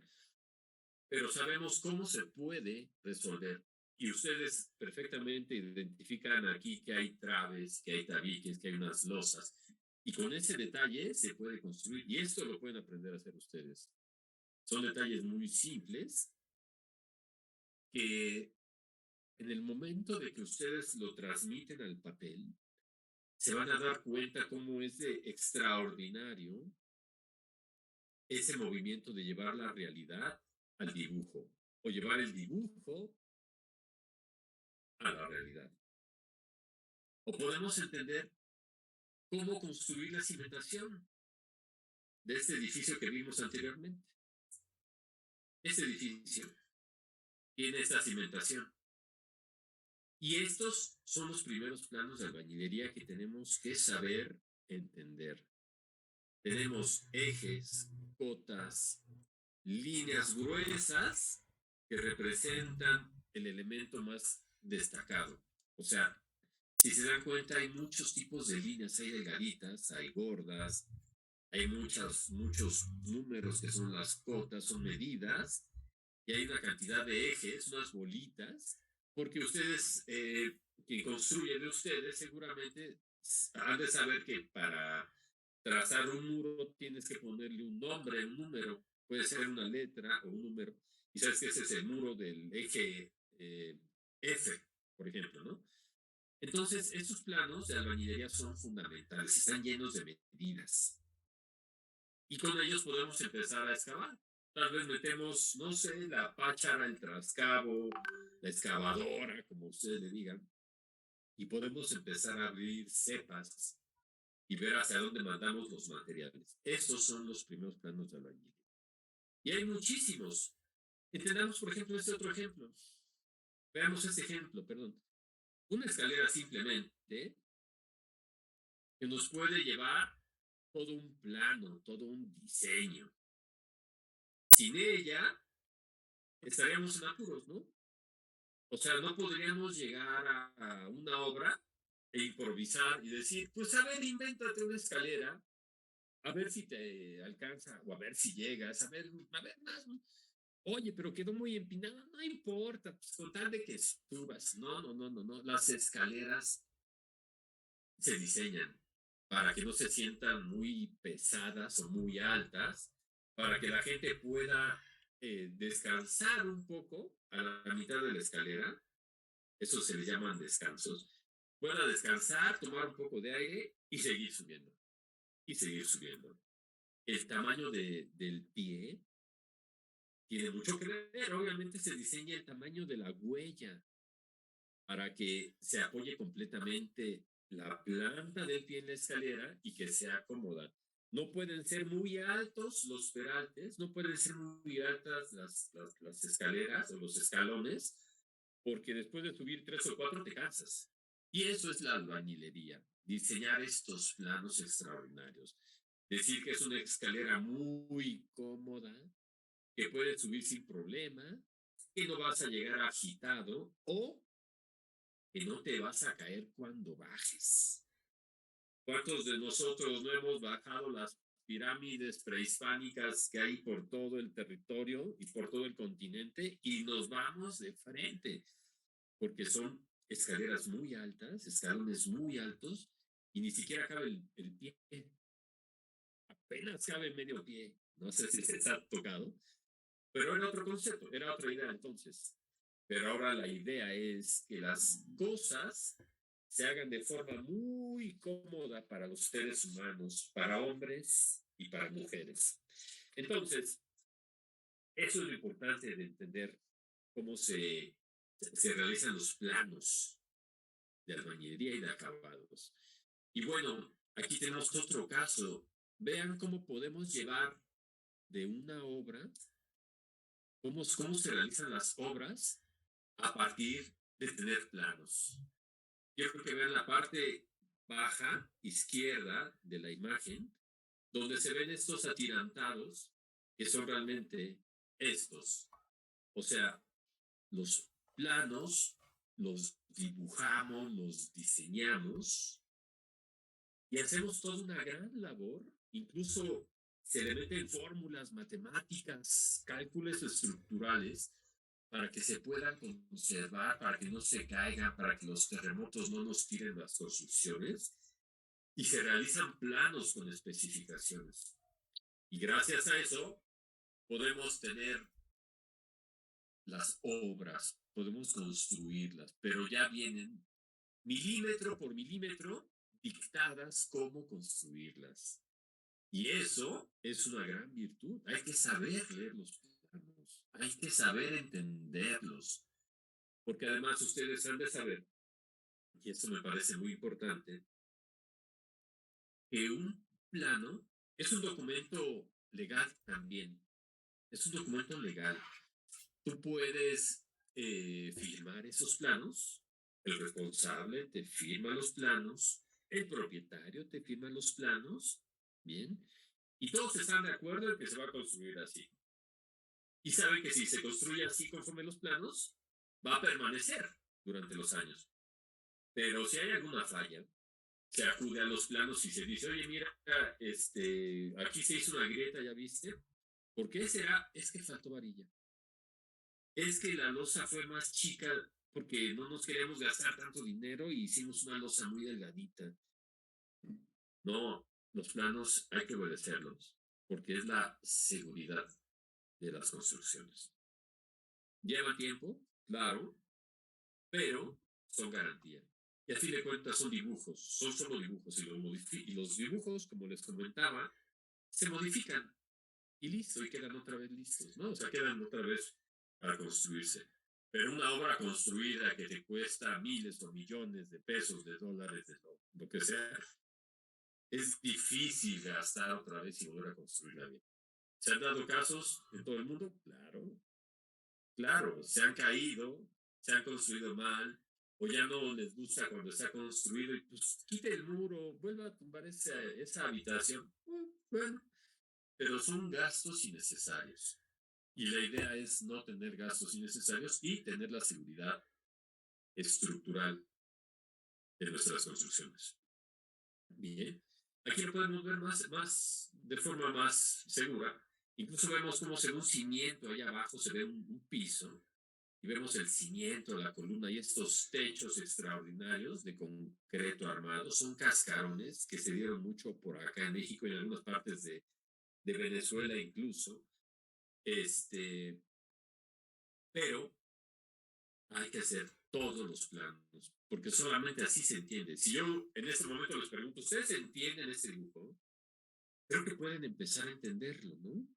pero sabemos cómo se puede resolver. Y ustedes perfectamente identifican aquí que hay traves, que hay tabiques, que hay unas losas. Y con ese detalle se puede construir. Y esto lo pueden aprender a hacer ustedes. Son detalles muy simples que en el momento de que ustedes lo transmiten al papel, se van a dar cuenta cómo es de extraordinario ese movimiento de llevar la realidad al dibujo o llevar el dibujo a la realidad. O podemos entender cómo construir la cimentación de este edificio que vimos anteriormente. Este edificio tiene esta cimentación. Y estos son los primeros planos de albañilería que tenemos que saber entender. Tenemos ejes, cotas, líneas gruesas que representan el elemento más destacado. O sea, si se dan cuenta, hay muchos tipos de líneas, hay delgaditas, hay gordas, hay muchos números que son las cotas, son medidas, y hay una cantidad de ejes, unas bolitas, porque ustedes, quien construye de ustedes, seguramente han de saber que para trazar un muro tienes que ponerle un nombre, un número, puede ser una letra o un número, y sabes que ese es el muro del eje F, por ejemplo, ¿no? Entonces, estos planos de albañilería son fundamentales, están llenos de medidas. Y con ellos podemos empezar a excavar. Tal vez metemos, no sé, la páchara, el trascabo, la excavadora, como ustedes le digan, y podemos empezar a abrir cepas y ver hacia dónde mandamos los materiales. Estos son los primeros planos de albañilería. Y hay muchísimos. Entendamos, por ejemplo, este otro ejemplo. Veamos este ejemplo, perdón. Una escalera simplemente que nos puede llevar todo un plano, todo un diseño. Sin ella, estaríamos en apuros, ¿no? O sea, no podríamos llegar a una obra e improvisar y decir, pues a ver, invéntate una escalera, a ver si te alcanza, o a ver si llegas, a ver más, ¿no? Oye, pero quedó muy empinada, no importa, pues con tal de que subas. No, no, no, no, no. Las escaleras se diseñan para que no se sientan muy pesadas o muy altas, para que la gente pueda descansar un poco a la mitad de la escalera. Eso se les llaman descansos. Pueda descansar, tomar un poco de aire y seguir subiendo. Y seguir subiendo. El tamaño del pie tiene mucho que ver. Obviamente se diseña el tamaño de la huella para que se apoye completamente la planta del pie en la escalera y que sea cómoda. No pueden ser muy altos los peraltes, no pueden ser muy altas las escaleras o los escalones, porque después de subir 3 o 4 te cansas. Y eso es la albañilería, diseñar estos planos extraordinarios. Decir que es una escalera muy cómoda, que puedes subir sin problema, que no vas a llegar agitado o que no te vas a caer cuando bajes. ¿Cuántos de nosotros no hemos bajado las pirámides prehispánicas que hay por todo el territorio y por todo el continente y nos vamos de frente? Porque son escaleras muy altas, escalones muy altos y ni siquiera cabe el pie, apenas cabe medio pie. No sé si se ha tocado, pero era otro concepto, era otra idea entonces. Pero ahora la idea es que las cosas se hagan de forma muy cómoda para los seres humanos, para hombres y para mujeres. Entonces, eso es lo importante de entender cómo se realizan los planos de albañilería y de acabados. Y bueno, aquí tenemos otro caso. Vean cómo podemos llevar de una obra, cómo se realizan las obras a partir de tener planos. Quiero que vean la parte baja izquierda de la imagen, donde se ven estos atirantados, que son realmente estos. O sea, los planos los dibujamos, los diseñamos y hacemos toda una gran labor. Incluso se le meten fórmulas matemáticas, cálculos estructurales para que se puedan conservar, para que no se caigan, para que los terremotos no nos tiren las construcciones. Y se realizan planos con especificaciones. Y gracias a eso podemos tener las obras, podemos construirlas, pero ya vienen milímetro por milímetro dictadas cómo construirlas. Y eso es una gran virtud. Hay que saber leer los planos, hay que saber entenderlos, porque además ustedes han de saber, y esto me parece muy importante, que un plano es un documento legal también. Es un documento legal. Tú puedes firmar esos planos, el responsable te firma los planos, el propietario te firma los planos, ¿bien? Y todos están de acuerdo en que se va a construir así. Y saben que si se construye así conforme los planos, va a permanecer durante los años. Pero si hay alguna falla, se acude a los planos y se dice, oye, mira, aquí se hizo una grieta, ¿ya viste? ¿Por qué será? Es que faltó varilla. Es que la losa fue más chica porque no nos queríamos gastar tanto dinero y hicimos una losa muy delgadita. No, los planos hay que obedecerlos porque es la seguridad de las construcciones. Lleva tiempo, claro, pero son garantía. Y a fin de cuentas son dibujos, son solo dibujos. Y los dibujos, como les comentaba, se modifican y listo, y quedan otra vez listos, ¿no? O sea, quedan otra vez para construirse. Pero una obra construida que te cuesta miles o millones de pesos, de dólares, de lo que sea, es difícil gastar otra vez y volver a construirla bien. ¿Se han dado casos en todo el mundo? Claro, claro, se han caído, se han construido mal, o ya no les gusta cuando está construido y pues quite el muro, vuelva a tumbar esa habitación. Bueno, pero son gastos innecesarios. Y la idea es no tener gastos innecesarios y tener la seguridad estructural de nuestras construcciones. Bien, aquí lo podemos ver de forma más segura. Incluso vemos cómo se ve un cimiento allá abajo, se ve un piso, y vemos el cimiento, la columna y estos techos extraordinarios de concreto armado. Son cascarones que se dieron mucho por acá en México y en algunas partes de Venezuela incluso. Pero hay que hacer todos los planos, porque solamente así se entiende. Si yo en este momento les pregunto, ¿ustedes entienden este dibujo? Creo que pueden empezar a entenderlo, ¿no?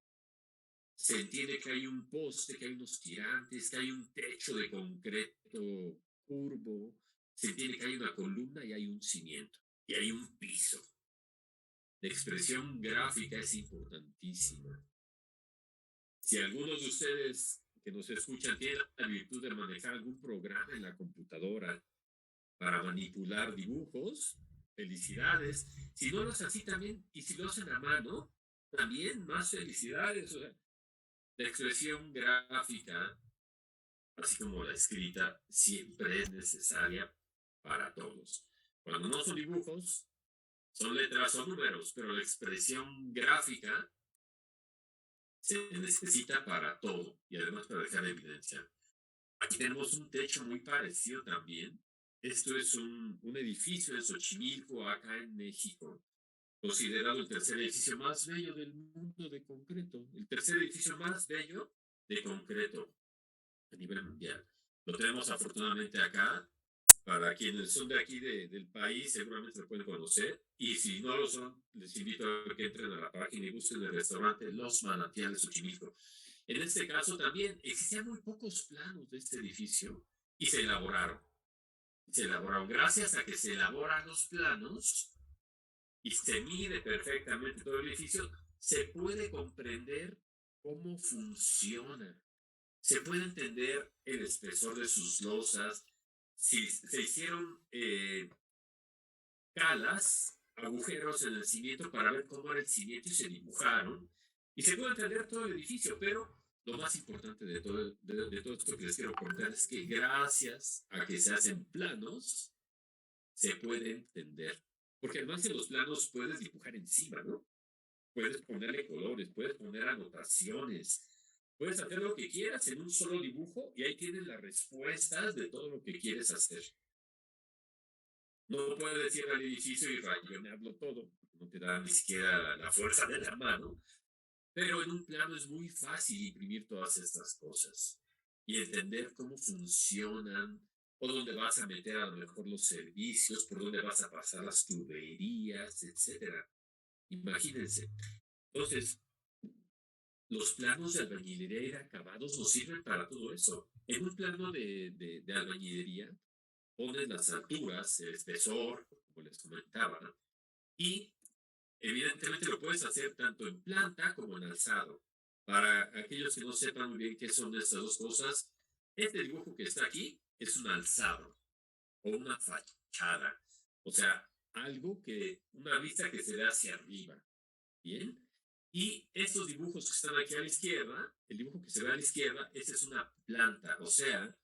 Se entiende que hay un poste, que hay unos tirantes, que hay un techo de concreto curvo, se entiende que hay una columna y hay un cimiento, y hay un piso. La expresión gráfica es importantísima. Si algunos de ustedes que nos escuchan tienen la virtud de manejar algún programa en la computadora para manipular dibujos. Felicidades. Si no lo hacen así también, y si lo hacen a mano, también más felicidades. O sea, la expresión gráfica, así como la escrita, siempre es necesaria para todos. Cuando no son dibujos, son letras o números, pero la expresión gráfica se necesita para todo y además para dejar evidencia. Aquí tenemos un techo muy parecido también. Esto es un edificio en Xochimilco, acá en México, considerado el tercer edificio más bello del mundo de concreto, el tercer edificio más bello de concreto a nivel mundial. Lo tenemos afortunadamente acá. Para quienes son de aquí del país, seguramente lo pueden conocer. Y si no lo son, les invito a que entren a la página y busquen el restaurante Los Manantiales Xochimilco. En este caso también existían muy pocos planos de este edificio y se elaboraron. Se elaboraron gracias a que se elaboran los planos y se mide perfectamente todo el edificio, se puede comprender cómo funciona. Se puede entender el espesor de sus losas. Si se hicieron calas, agujeros en el cimiento para ver cómo era el cimiento y se dibujaron. Y se puede entender todo el edificio, pero lo más importante de todo esto que les quiero contar es que gracias a que se hacen planos, se puede entender. Porque además en los planos puedes dibujar encima, ¿no? Puedes ponerle colores, puedes poner anotaciones, puedes hacer lo que quieras en un solo dibujo y ahí tienes las respuestas de todo lo que quieres hacer. No puedes ir al edificio y rayonearlo todo, no te da ni siquiera la fuerza de la mano, pero en un plano es muy fácil imprimir todas estas cosas y entender cómo funcionan, o dónde vas a meter a lo mejor los servicios, por dónde vas a pasar las tuberías, etcétera. Imagínense. Entonces, los planos de albañilería y de acabados nos sirven para todo eso. En un plano de albañilería pones las alturas, el espesor, como les comentaba, y evidentemente lo puedes hacer tanto en planta como en alzado. Para aquellos que no sepan muy bien qué son estas dos cosas, este dibujo que está aquí es un alzado o una fachada. O sea, una vista que se ve hacia arriba. Bien. Y estos dibujos que están aquí a la izquierda, el dibujo que se ve a la izquierda, esa es una planta. O sea,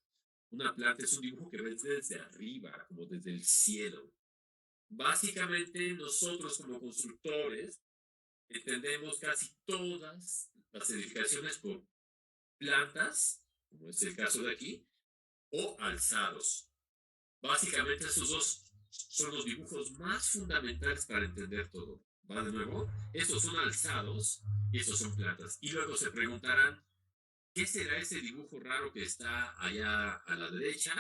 una planta es un dibujo que ves desde arriba, como desde el cielo. Básicamente, nosotros como constructores entendemos casi todas las edificaciones por plantas, como es el caso de aquí, o alzados. Básicamente, esos dos son los dibujos más fundamentales para entender todo. ¿Va de nuevo? Estos son alzados y estos son plantas. Y luego se preguntarán, ¿qué será ese dibujo raro que está allá a la derecha?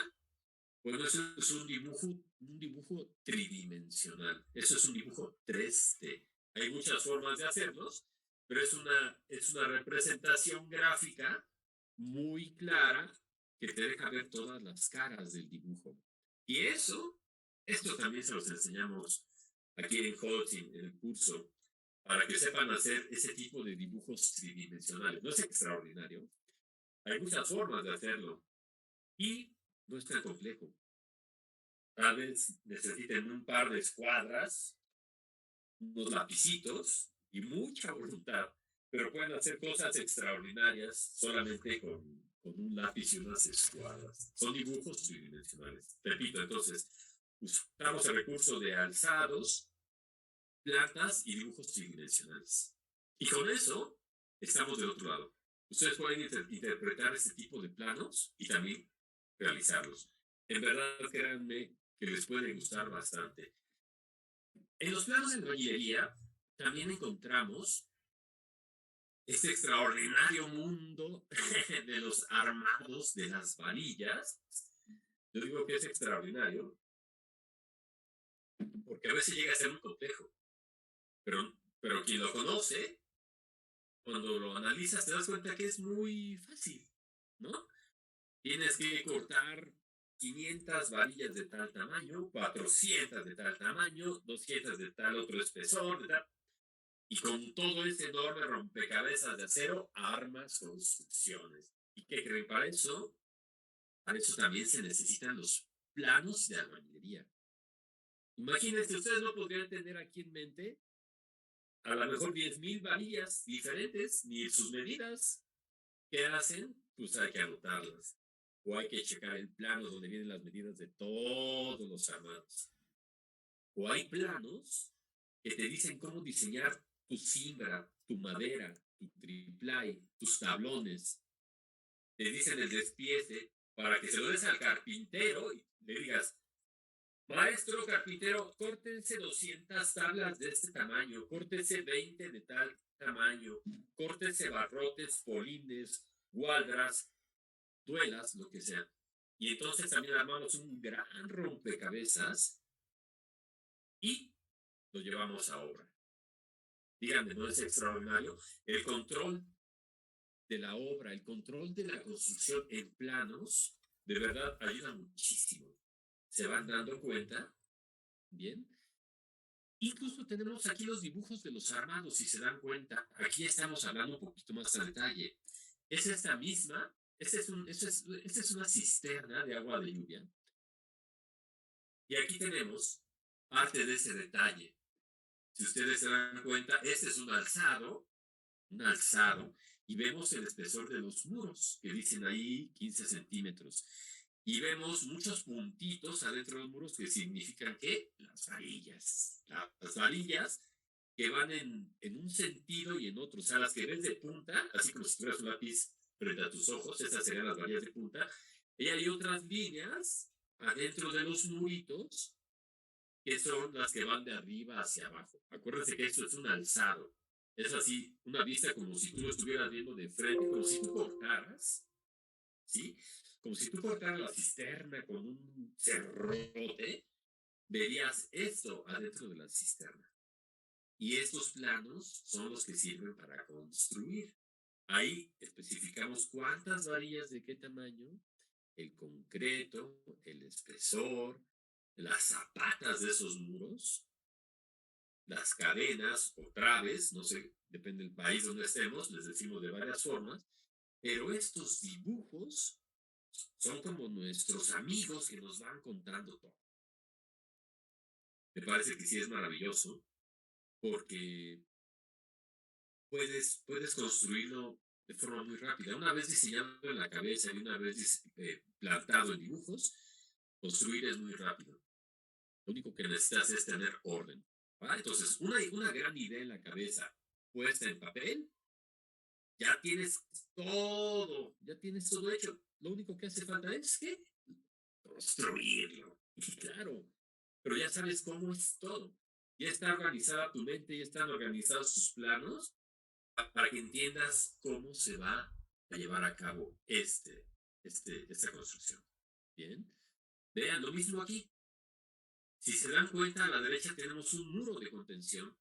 Bueno, eso es un dibujo tridimensional. Eso es un dibujo 3D. Hay muchas formas de hacerlos, pero es una representación gráfica muy clara que te deja ver todas las caras del dibujo. Y esto también se los enseñamos aquí en Holcim, en el curso, para que sepan hacer ese tipo de dibujos tridimensionales. No es extraordinario. Hay muchas formas de hacerlo y no es tan complejo. Tal vez necesiten un par de escuadras, unos lapicitos y mucha voluntad, pero pueden hacer cosas extraordinarias solamente con un lápiz y unas escuadras. Son dibujos tridimensionales. Repito, entonces, usamos el recurso de alzados, plantas y dibujos tridimensionales. Y con eso, estamos del otro lado. Ustedes pueden interpretar este tipo de planos y también realizarlos. En verdad, créanme que les puede gustar bastante. En los planos de albañilería también encontramos este extraordinario mundo de los armados de las varillas. Yo digo que es extraordinario porque a veces llega a ser muy complejo, pero quien lo conoce, cuando lo analizas te das cuenta que es muy fácil, ¿no? Tienes que cortar 500 varillas de tal tamaño, 400 de tal tamaño, 200 de tal otro espesor, de tal. Y con todo ese enorme rompecabezas de acero, armas construcciones. ¿Y qué creen para eso? Para eso también se necesitan los planos de albañilería. Imagínense, ustedes no podrían tener aquí en mente a lo mejor 10,000 varillas diferentes, ni sus medidas. ¿Qué hacen? Pues hay que anotarlas. O hay que checar el plano donde vienen las medidas de todos los armados. O hay planos que te dicen cómo diseñar tu cimbra, tu madera, tu triplay, tus tablones. Te dicen el despiece para que se lo des al carpintero y le digas, maestro carpintero, córtense 200 tablas de este tamaño, córtense 20 de tal tamaño, córtense barrotes, polines, gualdras, duelas, lo que sea. Y entonces también armamos un gran rompecabezas y lo llevamos a obra. Díganme, ¿no es extraordinario? El control de la obra, el control de la construcción en planos, de verdad ayuda muchísimo. ¿Se van dando cuenta? Bien. Incluso tenemos aquí los dibujos de los armados, si se dan cuenta. Aquí estamos hablando un poquito más a detalle. Es esta misma, esta es una cisterna de agua de lluvia. Y aquí tenemos parte de ese detalle. Si ustedes se dan cuenta, este es un alzado, y vemos el espesor de los muros, que dicen ahí 15 centímetros. Y vemos muchos puntitos adentro de los muros que significan que las varillas. Las varillas que van en un sentido y en otro. O sea, las que ves de punta, así como si tuvieras un lápiz frente a tus ojos, esas serían las varillas de punta. Y hay otras líneas adentro de los muritos que son las que van de arriba hacia abajo. Acuérdense que esto es un alzado. Es así, una vista como si tú lo estuvieras viendo de frente, como si tú cortaras, ¿sí? Como si tú cortaras la cisterna con un cerrote, verías esto adentro de la cisterna. Y estos planos son los que sirven para construir. Ahí especificamos cuántas varillas de qué tamaño, el concreto, el espesor, las zapatas de esos muros, las cadenas o traves, no sé, depende del país donde estemos, les decimos de varias formas, pero estos dibujos son como nuestros amigos que nos van contando todo. Me parece que sí es maravilloso porque puedes construirlo de forma muy rápida. Una vez diseñado en la cabeza y una vez plantado en dibujos, construir es muy rápido. Lo único que necesitas es tener orden. ¿Va? Entonces, una gran idea en la cabeza puesta en papel, ya tienes todo hecho. Lo único que hace falta es que construirlo. Y claro, pero ya sabes cómo es todo. Ya está organizada tu mente, ya están organizados tus planos para que entiendas cómo se va a llevar a cabo esta construcción. Bien, vean lo mismo aquí. Si se dan cuenta, a la derecha tenemos un muro de contención,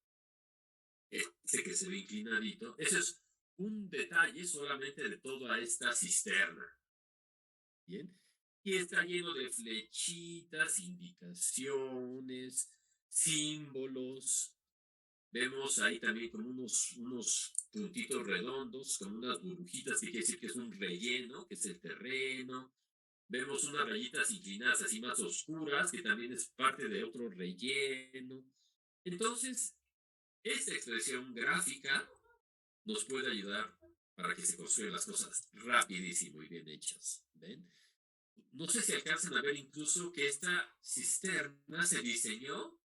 este que se ve inclinadito. Ese es un detalle solamente de toda esta cisterna. Bien, y está lleno de flechitas, indicaciones, símbolos. Vemos ahí también como unos puntitos redondos, como unas burbujitas, que quiere decir que es un relleno, que es el terreno. Vemos unas rayitas inclinadas así más oscuras, que también es parte de otro relleno. Entonces, esta expresión gráfica nos puede ayudar para que se construyan las cosas rapidísimo y bien hechas. ¿Ven? No sé si alcanzan a ver incluso que esta cisterna se diseñó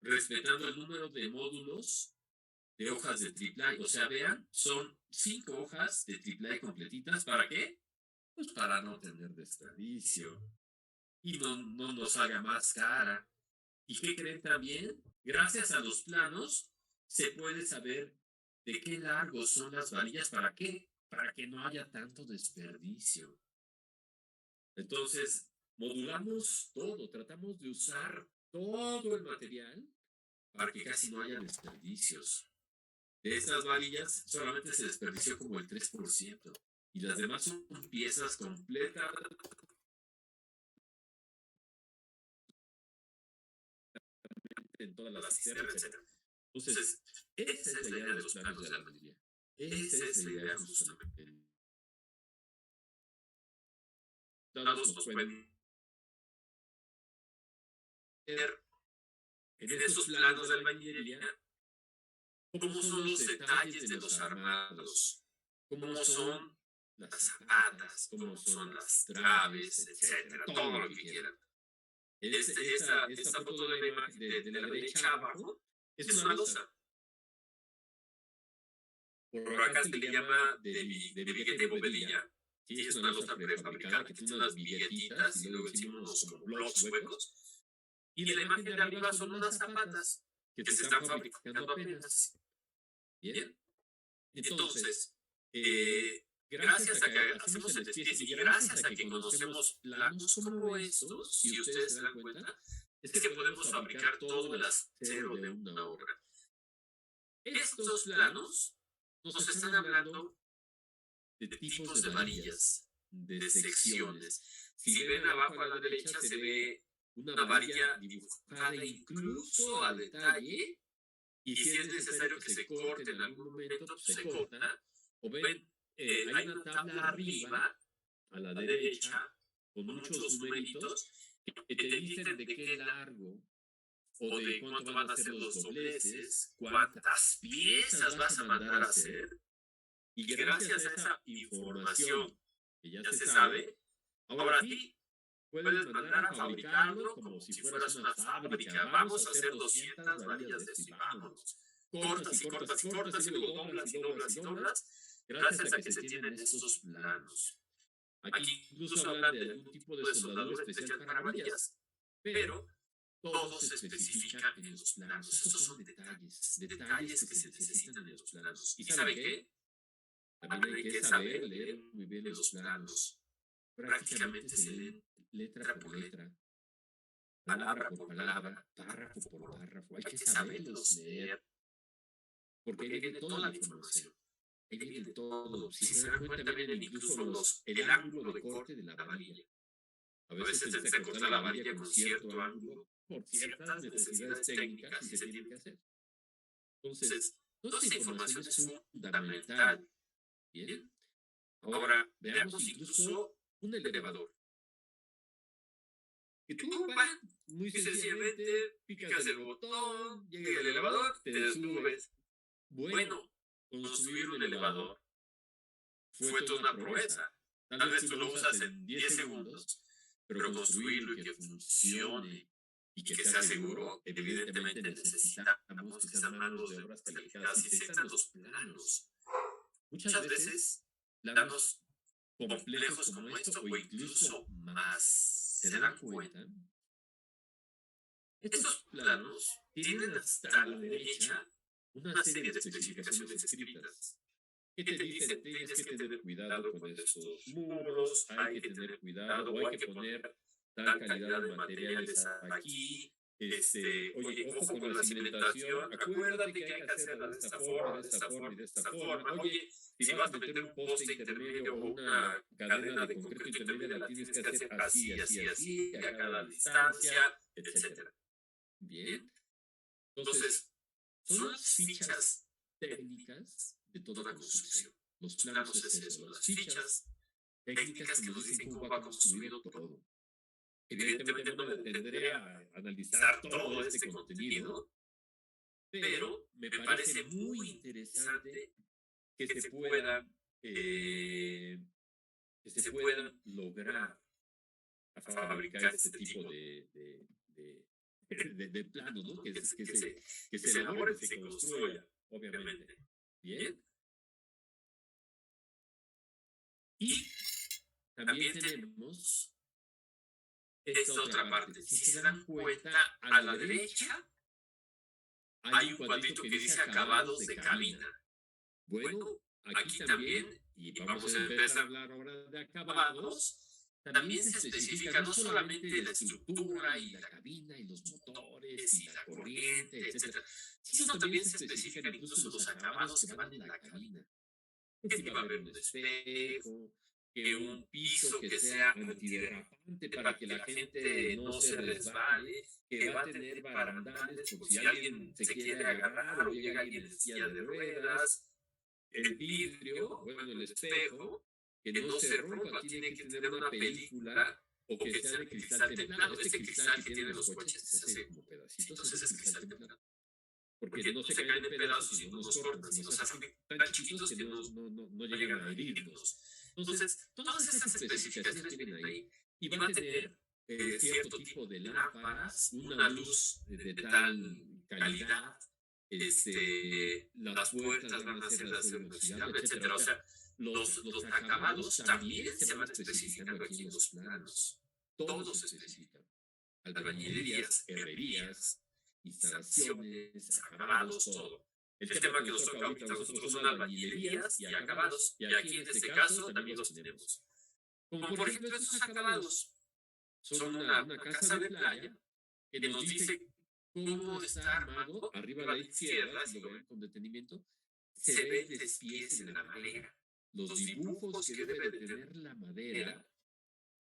respetando el número de módulos de hojas de triplay. O sea, vean, son 5 hojas de triplay completitas. ¿Para qué? Pues para no tener desperdicio y no nos haga más cara. ¿Y qué creen también? Gracias a los planos se puede saber de qué largos son las varillas. ¿Para qué? Para que no haya tanto desperdicio. Entonces, modulamos todo, tratamos de usar todo el material para que casi no haya desperdicios. De estas varillas solamente se desperdició como el 3% y las demás son piezas completas en todas las cisternas, etc. Entonces, esa es la idea de los planos de albañilería. Esa es la idea justamente. Nos pueden en esos planos de albañilería cómo son los detalles de los armados, cómo son las zapatas, cómo son las traves, etcétera, todo lo que quieran. Esta foto de la imagen de la derecha abajo es una losa. Por acá se le llama de viguete bovedilla. Sí, es una losa prefabricada que tiene unas viguetitas y luego encima unos como blocks huecos. Y la imagen de arriba son unas zapatas que se están fabricando apenas. Bien. Entonces, gracias a que hacemos el despiece y gracias a que conocemos planos como estos, si ustedes se dan cuenta, es que podemos fabricar todo el acero de una obra. Estos planos nos están hablando de tipos de varillas, de secciones. Si ven abajo a la derecha se ve una varilla dibujada incluso a detalle, y si es necesario que se corte en algún momento, pues se corta. O ven, hay una tabla arriba, a la derecha, con muchos numeritos, que te dicen de qué largo o de cuánto van a ser los dobleces, cuántas piezas vas a mandar a hacer. Y gracias a esa información que ya se sabe, ahora sí puedes mandar a fabricarlo como si fueras una fábrica. Vamos a hacer 200 varillas de esto y vámonos. Cortas y cortas y cortas y luego doblas y doblas y doblas, gracias a que se tienen estos planos. Aquí incluso hablan de algún tipo de soldadura especial para varillas, pero todo se especifica en los planos. Estos son detalles, detalles que se necesitan en los planos. ¿Y saben qué? También hay que saber leer muy bien los planos. Prácticamente se leen letra por letra, palabra por palabra, párrafo por párrafo. Hay que saberlos leer, porque ahí viene toda la información. Ahí viene todo. Si se dan cuenta, vienen incluso el ángulo de corte de la varilla. A veces se necesita cortar la varilla con cierto ángulo por ciertas necesidades técnicas y se tiene que hacer. Entonces, toda esta información es fundamental. Bien. Ahora, veamos incluso un elevador. Que tú vas muy sencillamente, picas el botón, llega el elevador, te subes. Bueno, construir un elevador fue toda una proeza. Tal vez tú lo usas en 10 segundos, pero construirlo y que funcione y que sea seguro, evidentemente necesitamos que sean manos de obras calificadas y se necesitan los planos. Muchas veces, planos complejos como esto o incluso más, ¿se dan cuenta? Estos planos tienen hasta la derecha una serie de especificaciones escritas que te dicen, tienes que tener cuidado con estos muros, hay que tener cuidado o hay que poner tal calidad de materiales aquí. Oye, ojo con la cimentación, acuérdate que hay que hacerla de esta forma, de esta forma y de esta forma. Oye, si vas a meter un poste intermedio o una cadena de concreto intermedia, la tienes que hacer así, así, así, a cada distancia, etcétera. Bien. Entonces, son las fichas técnicas de toda construcción. Los planos es eso, las fichas técnicas que nos dicen cómo va construido todo. Evidentemente no me detendré a analizar todo este contenido, pero me parece muy interesante que se puedan lograr a fabricar este tipo de planos, ¿no? Que se elabore, que se construya, obviamente. Bien. Y también tenemos esta otra parte. Si se dan cuenta, a la derecha hay un cuadrito que dice acabados de cabina. Bueno, aquí también, y vamos a empezar a hablar ahora de acabados, también se especifica no solamente la estructura y la cabina y los motores y la corriente, etcétera, sino también se especifican incluso los acabados que van en la cabina. Que si va a haber un espejo, que un piso que sea antiderrapante para que la gente no se resbale, que va a tener barandales por si alguien se quiere agarrar o llega alguien en silla de ruedas, el vidrio, bueno, el espejo, que no se rompa, tiene que tener una película o que sea de cristal templado. Este cristal que tienen los coches se hace como pedacitos, ese es cristal templado. Porque no se caen en pedazos y no nos cortan, sino se hacen tan chiquitos que no llegan a herirnos. Entonces, todas estas especificaciones tienen ahí y va a tener cierto tipo de lámparas, una luz de tal calidad, las puertas van a ser de acero inoxidable, etcétera. O sea, los acabados también se van especificando aquí en los planos. Todos se especifican. Albañilerías, herrerías, instalaciones, acabados, todo. El tema que nos toca ahorita a nosotros son albañilerías y acabados, y aquí en este caso también los tenemos. Como por ejemplo estos acabados son una casa de playa que nos dice cómo está armado. Arriba a la izquierda, si lo ven con detenimiento, se ve el despiece de la madera, los dibujos que debe de tener la madera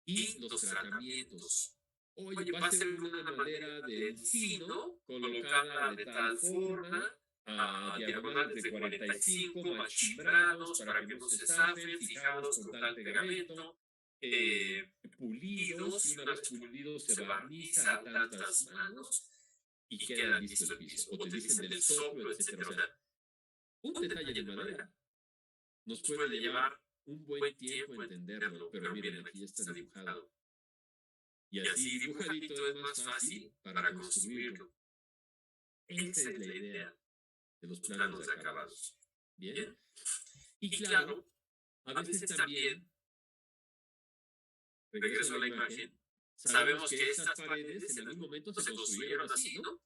y los tratamientos. Oye, va a ser una madera de encino colocada de tal forma, a diagonales de 45, machimbrados para que no se zafen, fijados con tal pegamento, pulidos, y una vez pulidos se barniza a tantas manos y queda listo el piso. O te dicen del soplo, etcétera. O sea, un detalle de madera nos puede llevar un buen tiempo entenderlo, pero miren, aquí ya está dibujado. Y así dibujadito es más fácil para construirlo. Esa es la idea de los planos de acabados. ¿Bien? Y claro, a veces también, regreso a la imagen, sabemos que estas paredes en algún momento se construyeron así, ¿no?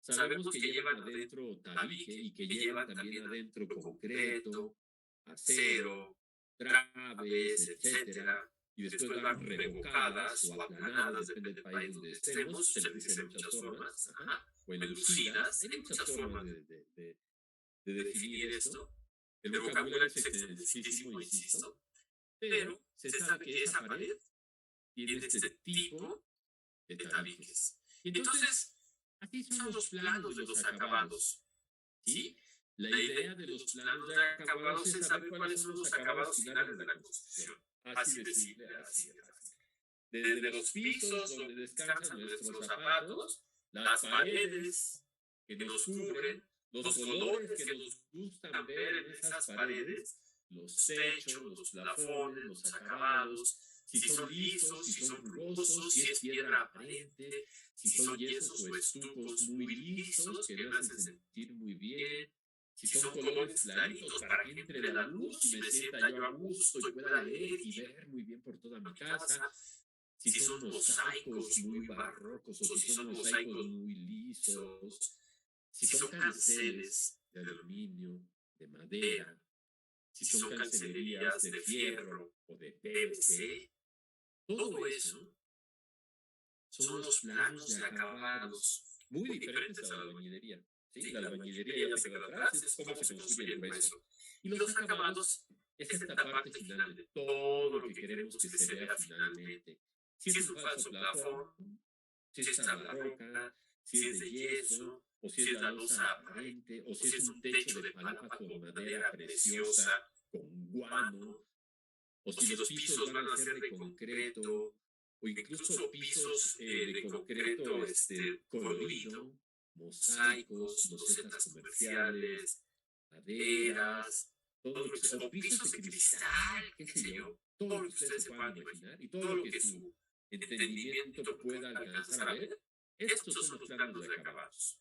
Sabemos que llevan adentro tabique y que llevan también adentro concreto, acero, traves, etcétera. Y después van revocadas o aplanadas, depende del país donde estemos, se les dice de muchas formas, o enlucidas. Hay muchas formas de definir esto. El vocabulario es extensísimo, insisto, pero se sabe que esa pared tiene este tipo de tabiques. Y entonces, así son los planos de los acabados, ¿sí? La idea de los planos de acabados es saber cuáles son los acabados finales de la construcción. Así de simple, así de fácil. Desde los pisos donde descansan nuestros zapatos, las paredes que nos cubren, los colores que nos gustan ver en esas paredes, los techos, los plafones, los acabados, si son lisos, si son rugosos, si es piedra aparente, si son yesos o estucos muy lisos que me hacen sentir muy bien, si son colores claritos para que entre la luz y me sienta yo a gusto y pueda leer y ver muy bien por toda mi casa, si son mosaicos muy barrocos o si son mosaicos muy lisos, si son canceles de aluminio, de madera, si son cancelerías de fierro o de PVC, todo eso son los planos de acabados, muy diferentes a la albañilería. ¿Sí? La albañilería ya se quedó atrás, es cómo se construye el grueso. Y los acabados es esta parte final de todo lo que queremos que se vea finalmente. Si es un falso plafón, si está la roca, si es de yeso, o si es la losa aparente, o si es un techo de palapa con madera preciosa, con guano, o si los pisos van a ser de concreto, o incluso pisos de concreto colorido, mosaicos, losetas comerciales, maderas, todo lo que, o pisos de cristal, qué sé yo, todo lo que ustedes se puedan imaginar y todo lo que su entendimiento pueda alcanzar a ver, estos son los planos de acabados.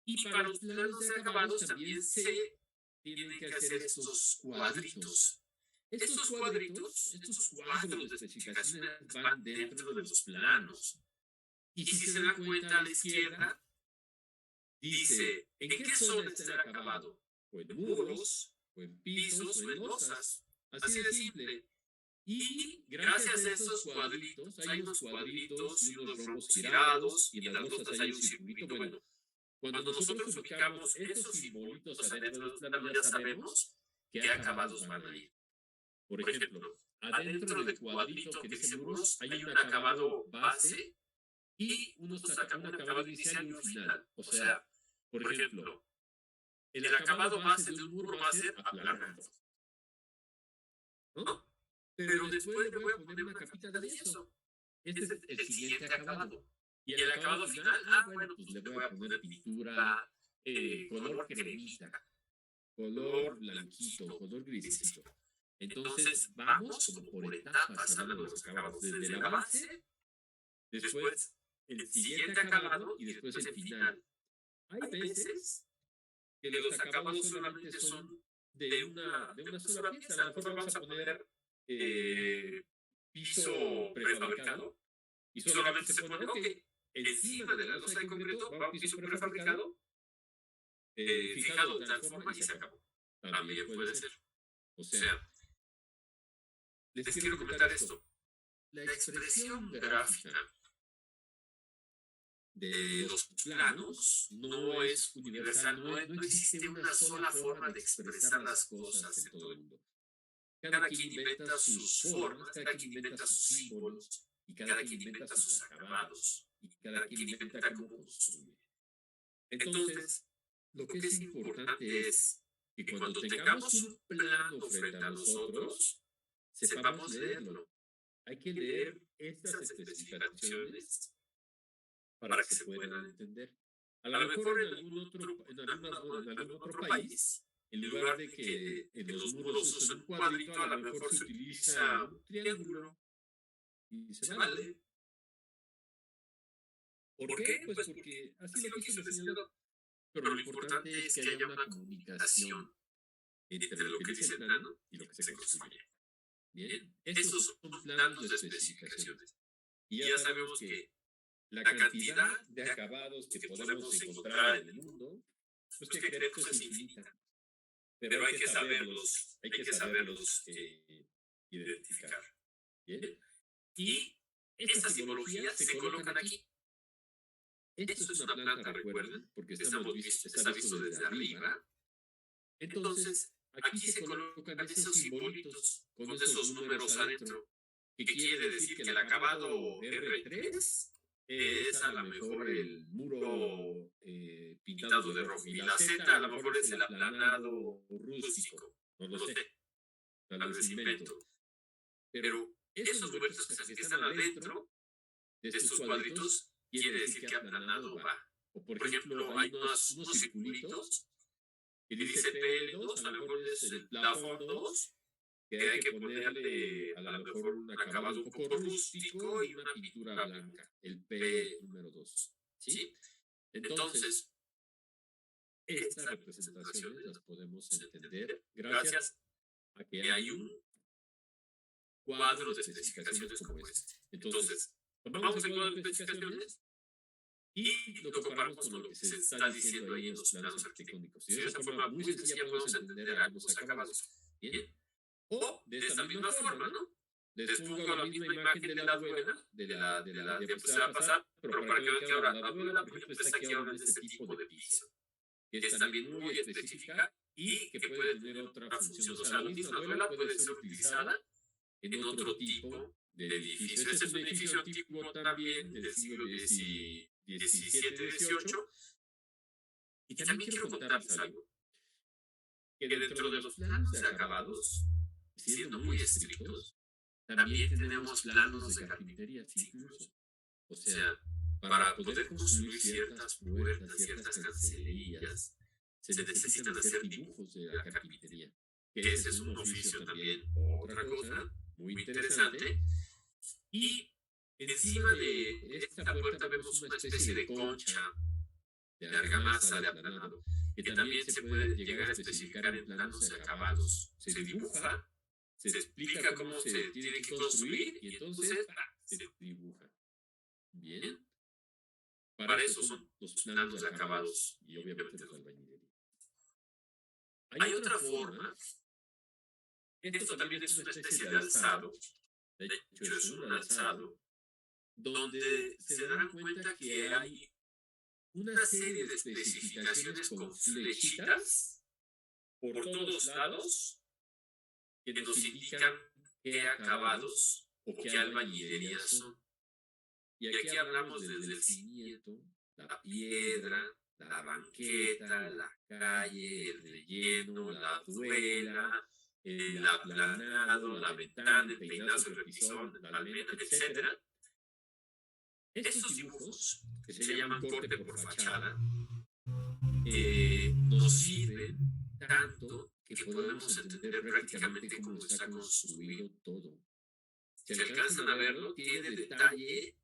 Y para los planos de acabados también se tienen que hacer estos cuadritos. Estos cuadritos, estos cuadros de especificaciones van dentro de los planos. Y si se dan cuenta a la izquierda, dice, ¿en qué zona está el acabado? O en muros, o en pisos, o en losas. Así de simple. Y gracias a estos cuadritos, hay unos cuadritos y unos rombos girados, y en las losas hay un circulito. Bueno, cuando nosotros ubicamos esos simbolitos adentro de los planos, ya sabemos qué acabados van a ir. Por ejemplo, adentro del cuadrito que dice muros, hay un acabado base y un acabado inicial y un final. O sea, por ejemplo, el acabado base de un muro va a ser aplanado, ¿no? pero después le voy a poner una capita de yeso. Este es el siguiente acabado. Y el acabado final, bueno, pues le voy a poner pintura, color cremita, color blanquito, color grisito. Entonces, vamos como por etapas hablando de los acabados. Desde la base, después el siguiente acabado y después el final. Hay veces que los acabados solamente son de una sola pieza. A lo mejor vamos a poner piso prefabricado y solamente se pone, ok, encima de la losa de concreto va un piso prefabricado, fijado de tal forma y se acabó. También puede ser. O sea, les quiero comentar esto. La expresión gráfica de los planos no es universal, no existe una sola forma de expresar las cosas en todo el mundo. Cada quien inventa sus formas, cada quien inventa sus símbolos, y cada quien inventa sus acabados, y cada quien inventa cómo construir. Entonces, lo que es importante es que cuando tengamos un plano frente a nosotros, sepamos leerlo. Hay que leer estas especificaciones para que se puedan entender. A lo mejor en algún otro país, en lugar de que en los muros usen un cuadrito, a lo mejor se utiliza un triángulo y se vale. ¿Por qué? Pues porque así lo quiso el diseñador. Pero lo importante es que haya una comunicación entre lo que dice el plano y lo que se construye. Bien, estos son planos de especificaciones. Y ya sabemos que la cantidad de acabados que podemos encontrar en el mundo, pues que creemos es infinita. Pero hay que saberlos identificar. ¿Bien? Y estas simbologías se colocan aquí. Esto es una planta, recuerden, porque está visto desde arriba. Entonces, aquí se colocan esos simbolitos con esos números adentro, que quiere decir que el acabado R3 es a lo mejor el muro pintado de rojo, y la Z a lo mejor es el aplanado rústico, no lo sé, tal vez invento. Pero esos numeritos que están adentro de estos cuadritos quiere decir que aplanado va. O por ejemplo, hay unos circulitos que dice PL2, a lo mejor es el plafón 2, que hay que ponerle a lo mejor un acabado un poco rústico y una pintura blanca, el P número 2. ¿Sí? Entonces, estas representaciones las podemos entender gracias a que hay un cuadro de especificaciones como este. Entonces, tomamos el cuadro de especificaciones y lo comparamos con lo que se está diciendo ahí en los planos arquitectónicos. Y de esa forma muy sencilla podemos entender algunos acabados. ¿Bien? O de esta misma forma, ¿no? Les pongo la misma imagen de la duela, de la diapositiva pasada, pero para que vean que ahora la duela, por ejemplo, está aquí ahora en este tipo de piso, que es también muy específica y que puede tener otra función. O sea, la misma duela puede ser utilizada en otro tipo de edificio. Este es un edificio antiguo también del siglo XVII, XVIII. Y también quiero contarles algo, que dentro de los planos de acabados, siendo muy estrictos, también tenemos planos de carpintería incluso. O sea, para poder construir ciertas puertas, ciertas cancelerías, se necesitan hacer dibujos de la carpintería, que ese es un oficio también, otra cosa muy interesante. Y encima de esta puerta vemos una especie de concha de argamasa, de aplanado, que también se puede llegar a especificar en planos de acabados. Se dibuja, se explica cómo se tiene que construir y entonces se dibuja. Bien. Para eso son los planos de acabados y obviamente los de albañilería. Hay otra forma. Esto también es una especie de alzado. De hecho, es un alzado donde se darán cuenta que hay una serie de especificaciones con flechitas por todos lados que nos indican qué acabados o qué albañilería son. Y aquí hablamos desde el cimiento, la piedra, la banqueta, la calle, el relleno, la duela, el aplanado, la ventana, el peinado, el repisón, la almena, etc. Estos dibujos, que se llaman corte por fachada, nos sirven tanto que podemos entender prácticamente cómo está construido todo. Si alcanzan a verlo, tiene detalle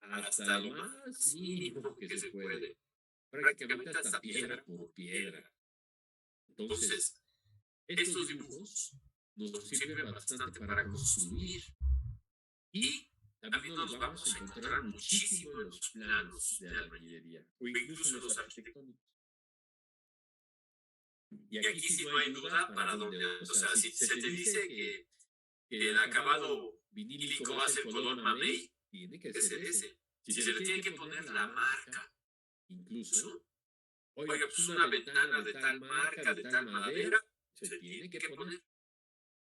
hasta lo más mínimo que se puede, prácticamente hasta piedra por piedra. Entonces, estos dibujos nos sirven bastante para construir y también nos vamos a encontrar muchísimo en los planos de albañilería o incluso en los arquitectónicos. Y aquí sí no hay duda para dónde, o sea, si se te dice que el acabado vinílico va a ser color mamey, tiene que ser ese. Si se le tiene que poner la marca, incluso, oiga, pues una ventana de tal marca, de tal madera, se tiene que poner.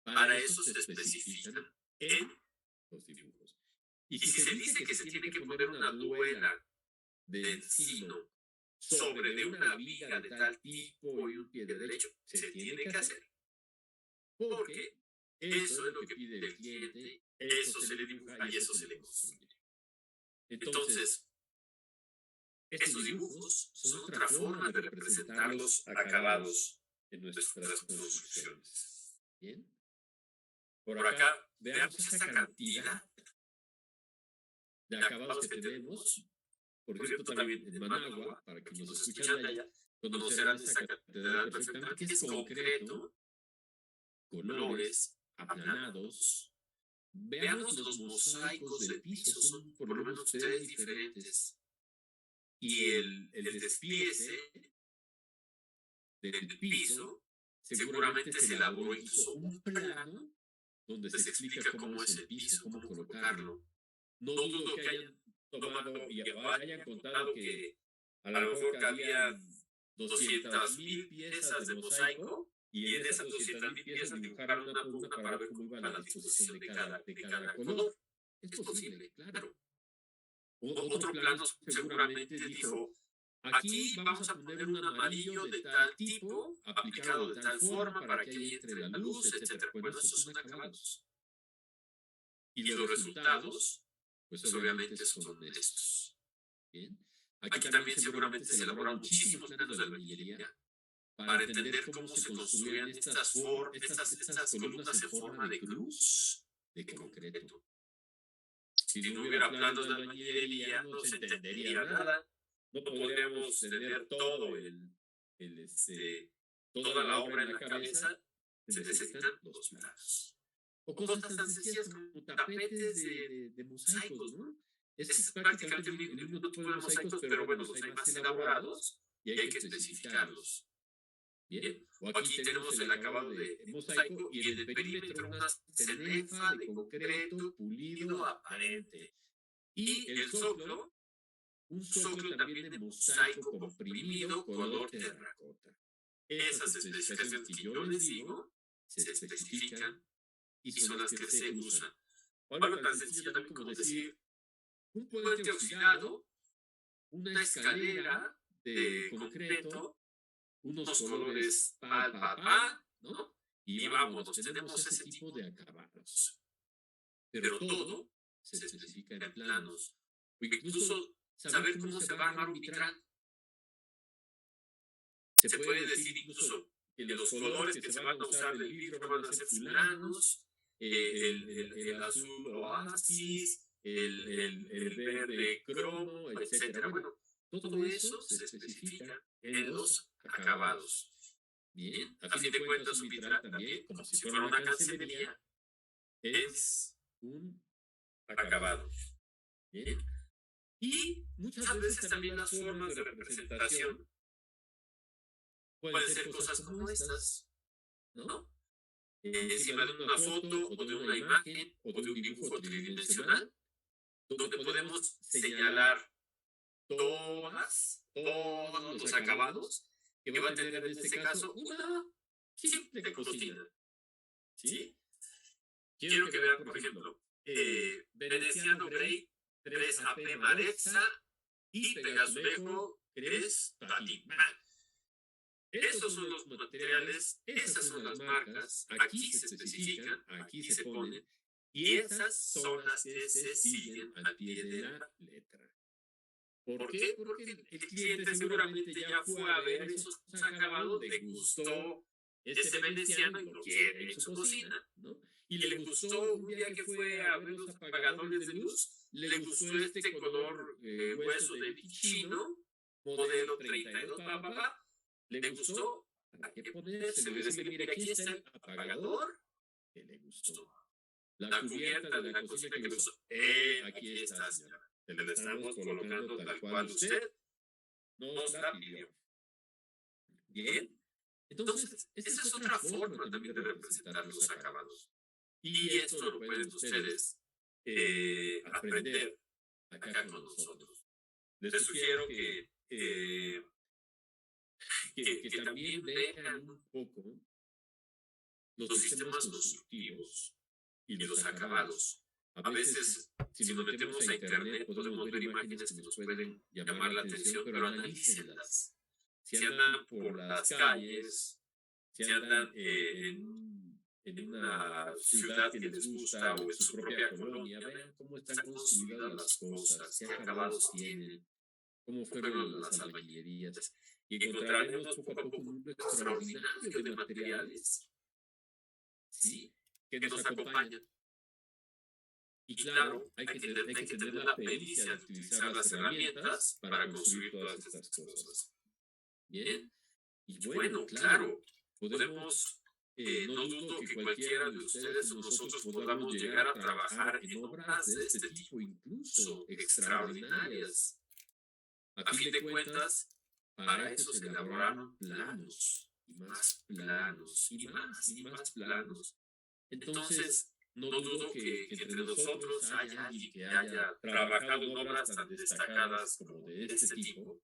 Para eso se especifican en los dibujos. Y si se dice que se tiene que poner una duela de encino sobre de una viga de tal tipo y un pie derecho, se tiene que hacer. Porque eso es lo que pide el cliente, eso se le dibuja y eso se le construye. Entonces, estos dibujos son otra forma de representar los acabados en nuestras construcciones. ¿Bien? Por acá, veamos esta cantidad de acabados que tenemos. Por cierto, también en Managua, para que nos escuchan de allá, conocerán esta catedral perfectamente, que es concreto, colores, aplanados. Veamos los mosaicos del piso, son por lo menos 3 diferentes. Y el despiece del piso seguramente se elaboró incluso un plano donde se explica cómo es el piso, cómo colocarlo. No dudo que hayan tomado y hayan contado que a lo mejor cabían 200,000 piezas de mosaico y en esas 200,000 piezas dibujaron una por una para ver cómo iba la disposición de cada color. Es posible, claro. Otro plano seguramente dijo, aquí vamos a poner un amarillo de tal tipo, aplicado de tal forma para que ahí entre la luz, etc. Bueno, esos son acabados. Y los resultados, pues obviamente son estos. Bien. Aquí también seguramente se elaboraron muchísimos planos de albañilería para entender cómo se construían estas columnas en forma de cruz de concreto. Si no hubiera planos de albañilería, no se entendería nada. No podríamos tener toda la obra en la cabeza. Se necesitan los planos. O cosas tan sencillas como tapetes de mosaicos, ¿no? Es prácticamente el mismo tipo de mosaicos, pero bueno, los hay más elaborados y hay que especificarlos. Bien, o aquí tenemos el acabado de mosaico y en el perímetro una cenefa de concreto pulido aparente. Y el zócalo, un zócalo también de mosaico comprimido color terracota. Esas especificaciones que yo les digo se especifican y son las que se usan. O algo tan sencillo también como decir un puente oxidado, una escalera de concreto, unos colores ¿no? Y vámonos, tenemos ese tipo de acabados. Pero todo se especifica en planos. O incluso saber cómo se va a armar un vitral. Se puede decir incluso que los colores que se van a usar del vidrio van a ser fulanos, el azul oasis, el verde cromo, etc. Bueno, todo eso se especifica en los acabados. Bien, a fin de cuentas un vitral también, como si fuera una cancelería, es un acabado. Bien. Y muchas veces también las formas de representación pueden ser cosas como estas, ¿no? Encima de una foto o de una imagen o de un dibujo tridimensional, donde podemos señalar todos los acabados que va a tener en este caso una simple cocina. ¿Sí? Quiero que vean, por ejemplo, Veneciano Grey 3AP Maretza y Pegazulejo 3 Tatimán. estos son los materiales, esas son las marcas, aquí se especifican, aquí se ponen, y esas son las que se siguen al pie de la letra. ¿Por qué? Porque el cliente seguramente ya fue a ver esos acabados, le gustó ese veneciano y lo quiere en su cocina, ¿no? Y le gustó un día que fue a ver los apagadores de luz, le gustó este color hueso de chino, modelo 32, le gustó, ¿para qué ponerse? Le decirle, mire, aquí está el apagador que le gustó. La cubierta de la cocina que le gustó. Aquí está, señora. Se lo estamos colocando tal cual usted nos la pidió. Bien. Entonces, esa es otra forma también de representar los acabados. Y esto lo pueden ustedes aprender acá con nosotros. Les sugiero que también vean un poco los sistemas constructivos y los acabados. A veces, si nos metemos a internet, podemos ver imágenes que nos pueden llamar la atención, pero analícenlas. Si andan por las calles, si andan en una ciudad que les gusta o en su propia colonia, vean cómo están construidas las cosas, qué acabados tienen, cómo fueron las albañilerías. Y encontraremos poco a poco un mundo extraordinario de materiales, ¿sí?, que nos acompañan. Y claro, hay que tener la pericia de utilizar las herramientas para construir todas estas cosas. Bien. Y bueno, claro, podemos, no dudo que cualquiera de ustedes o nosotros podamos llegar a trabajar en obras de este tipo, incluso extraordinarias. A fin de cuentas, para eso se elaboraron planos, y más planos, y más planos. Entonces, no dudo que entre nosotros haya alguien que haya trabajado en obras tan destacadas como de este tipo,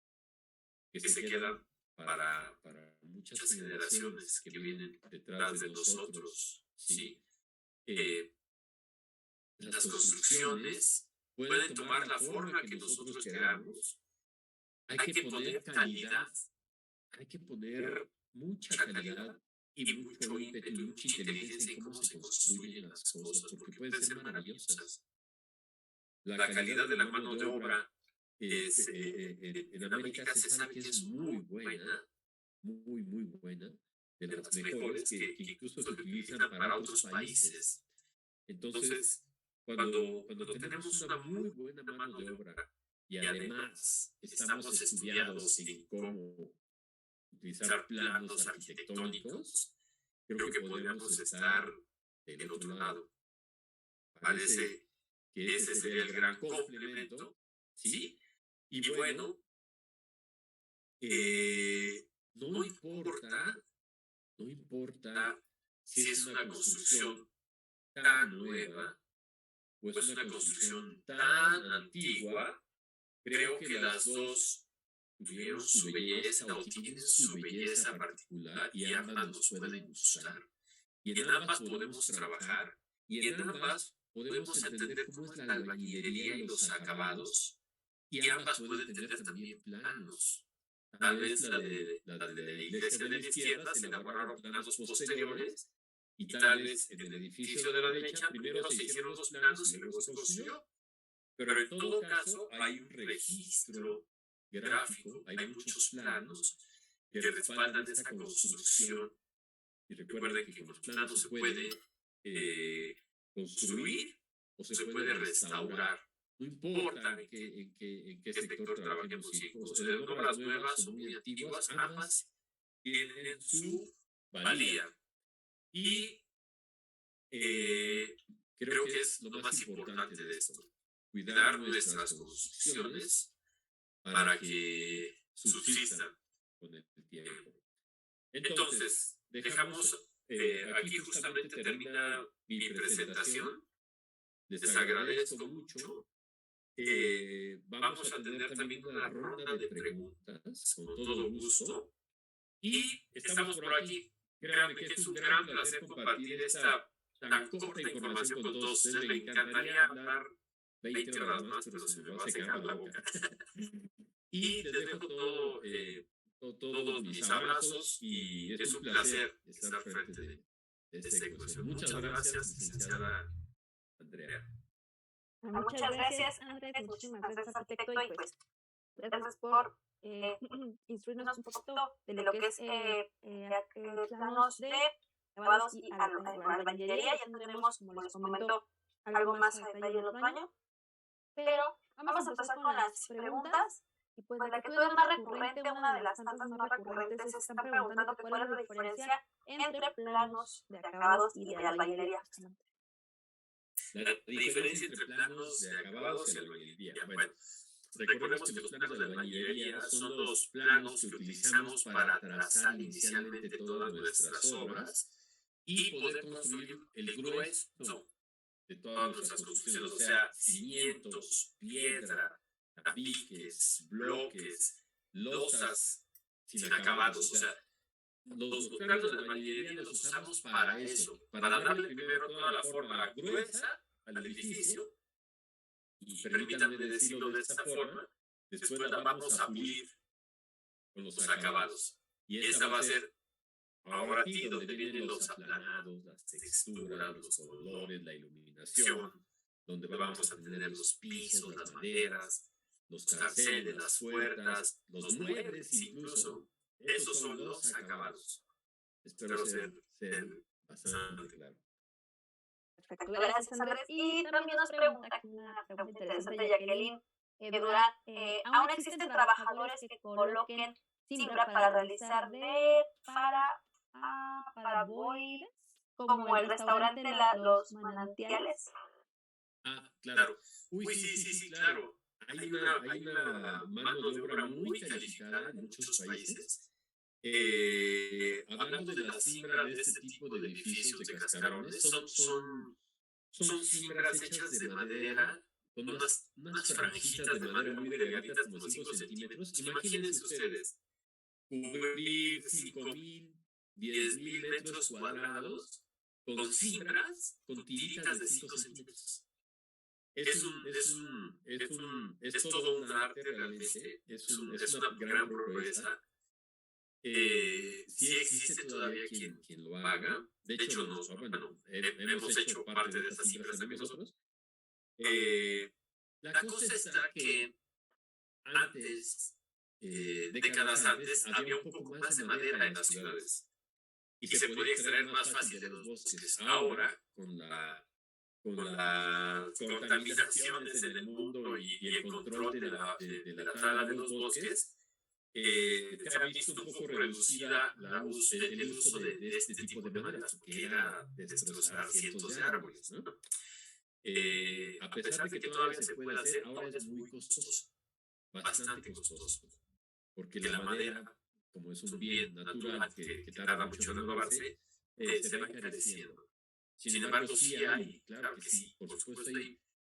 que se quedan para muchas generaciones que vienen detrás de nosotros, ¿sí? Las construcciones pueden tomar la forma que nosotros queramos. Hay que poner calidad, hay que poner mucha calidad y mucho ímpetu y mucha inteligencia en cómo se construyen las cosas, porque pueden ser maravillosas. La calidad de la mano de obra en América se sabe que es muy buena, muy buena, de las mejores que incluso se utilizan para otros países. Entonces, cuando tenemos una muy buena mano de obra y además estamos estudiados en cómo utilizar planos arquitectónicos, creo que podríamos estar del otro lado. Parece que ese sería el gran complemento, ¿sí? Y bueno, no importa si es una construcción tan nueva o es una construcción tan antigua, creo que las dos tuvieron su belleza o tienen su belleza particular y ambas nos pueden gustar. Y en ambas podemos trabajar y en ambas podemos entender cómo es la albañilería y los acabados. Y ambas pueden tener también planos. Tal vez la de la iglesia de la izquierda se elaboraron planos posteriores y tal vez en el edificio de la derecha primero se hicieron los planos y luego se construyó. Pero en todo caso hay un registro gráfico, hay muchos planos que respaldan esta construcción. Y recuerden que con los planos se puede construir o se puede restaurar. No importa en qué sector trabajemos, o sea, de obras nuevas o muy antiguas, ambas tienen su valía. Y creo que es lo más importante de esto, cuidar nuestras construcciones para que subsistan con el tiempo. Entonces, dejamos, aquí justamente termina mi presentación. Les agradezco mucho. Vamos a tener también una ronda de preguntas, con todo gusto. Y estamos por aquí. Créanme que es un gran placer compartir esta tan corta información con todos ustedes. Me encantaría hablar 20 horas más, pero se me va a secar la boca. Y les dejo todo todos mis abrazos y es un placer estar al frente de esta ecuación. Muchas gracias, licenciada Andrea. Muchas gracias, Andrés, muchísimas gracias, arquitecto, y pues gracias por instruirnos un poquito de lo que es planos de acabados y albañilería. Ya tendremos, como les comento, algo más a detalle el otro año. Pero vamos a empezar con las preguntas. Y pues la que tú es más recurrente, una de las tantas más recurrentes, están preguntando que cuál es la diferencia entre planos de acabados y de albañilería. La diferencia entre planos de acabados y albañilería. Bueno, recordemos que los planos de albañilería son los planos que utilizamos para trazar inicialmente todas nuestras obras y poder construir el grueso de todas nuestras construcciones, o sea, cimientos, piedra, tabiques, bloques, losas sin acabados, o sea, los planos de albañilería los usamos para eso, para darle primero toda la forma gruesa al edificio, y permítanme decirlo de esta forma, después la vamos a pulir con los acabados. Y esa va a ser, ahora sí, donde vienen los aplanados, las texturas, los colores, la iluminación, donde vamos a tener los pisos, las maderas, los canceles, las puertas, los muebles incluso. Esos son los acabados. Espero ser bastante claro. Perfecto, gracias, Andrés. Y también nos pregunta aquí una pregunta interesante, Jacqueline Durán. ¿Aún existen trabajadores que coloquen cimbra para realizar paraboides, como el restaurante Los Manantiales? Ah, claro. Uy, sí, claro. Hay una mano de obra muy calificada en muchos países. Hablando de la cimbra de este tipo de edificios de cascarones, son cimbras hechas de madera, con unas franjitas de madera muy delgaditas, como 5 centímetros. Imagínense ustedes, cubrir 5,000, 10,000 metros cuadrados con cimbras, con tiritas de 5 centímetros. Es todo un arte realmente, es una gran proeza. Sí existe todavía quien lo haga. De hecho, hemos hecho parte de estas cimbras también nosotros. La cosa está que antes, décadas antes, había un poco más de madera en las ciudades y se podía extraer más fácil de los bosques. Ahora, con las contaminaciones en el mundo y el control de la tala de los bosques, se ha visto un poco reducida el uso de este tipo de maderas, porque era destrozar cientos de árboles, ¿no? A pesar de que todavía se puede hacer, ahora es muy costoso, bastante costoso, porque la madera, como es un bien natural que tarda mucho en renovarse, se va encareciendo. Sin embargo, sí hay, claro que sí, por supuesto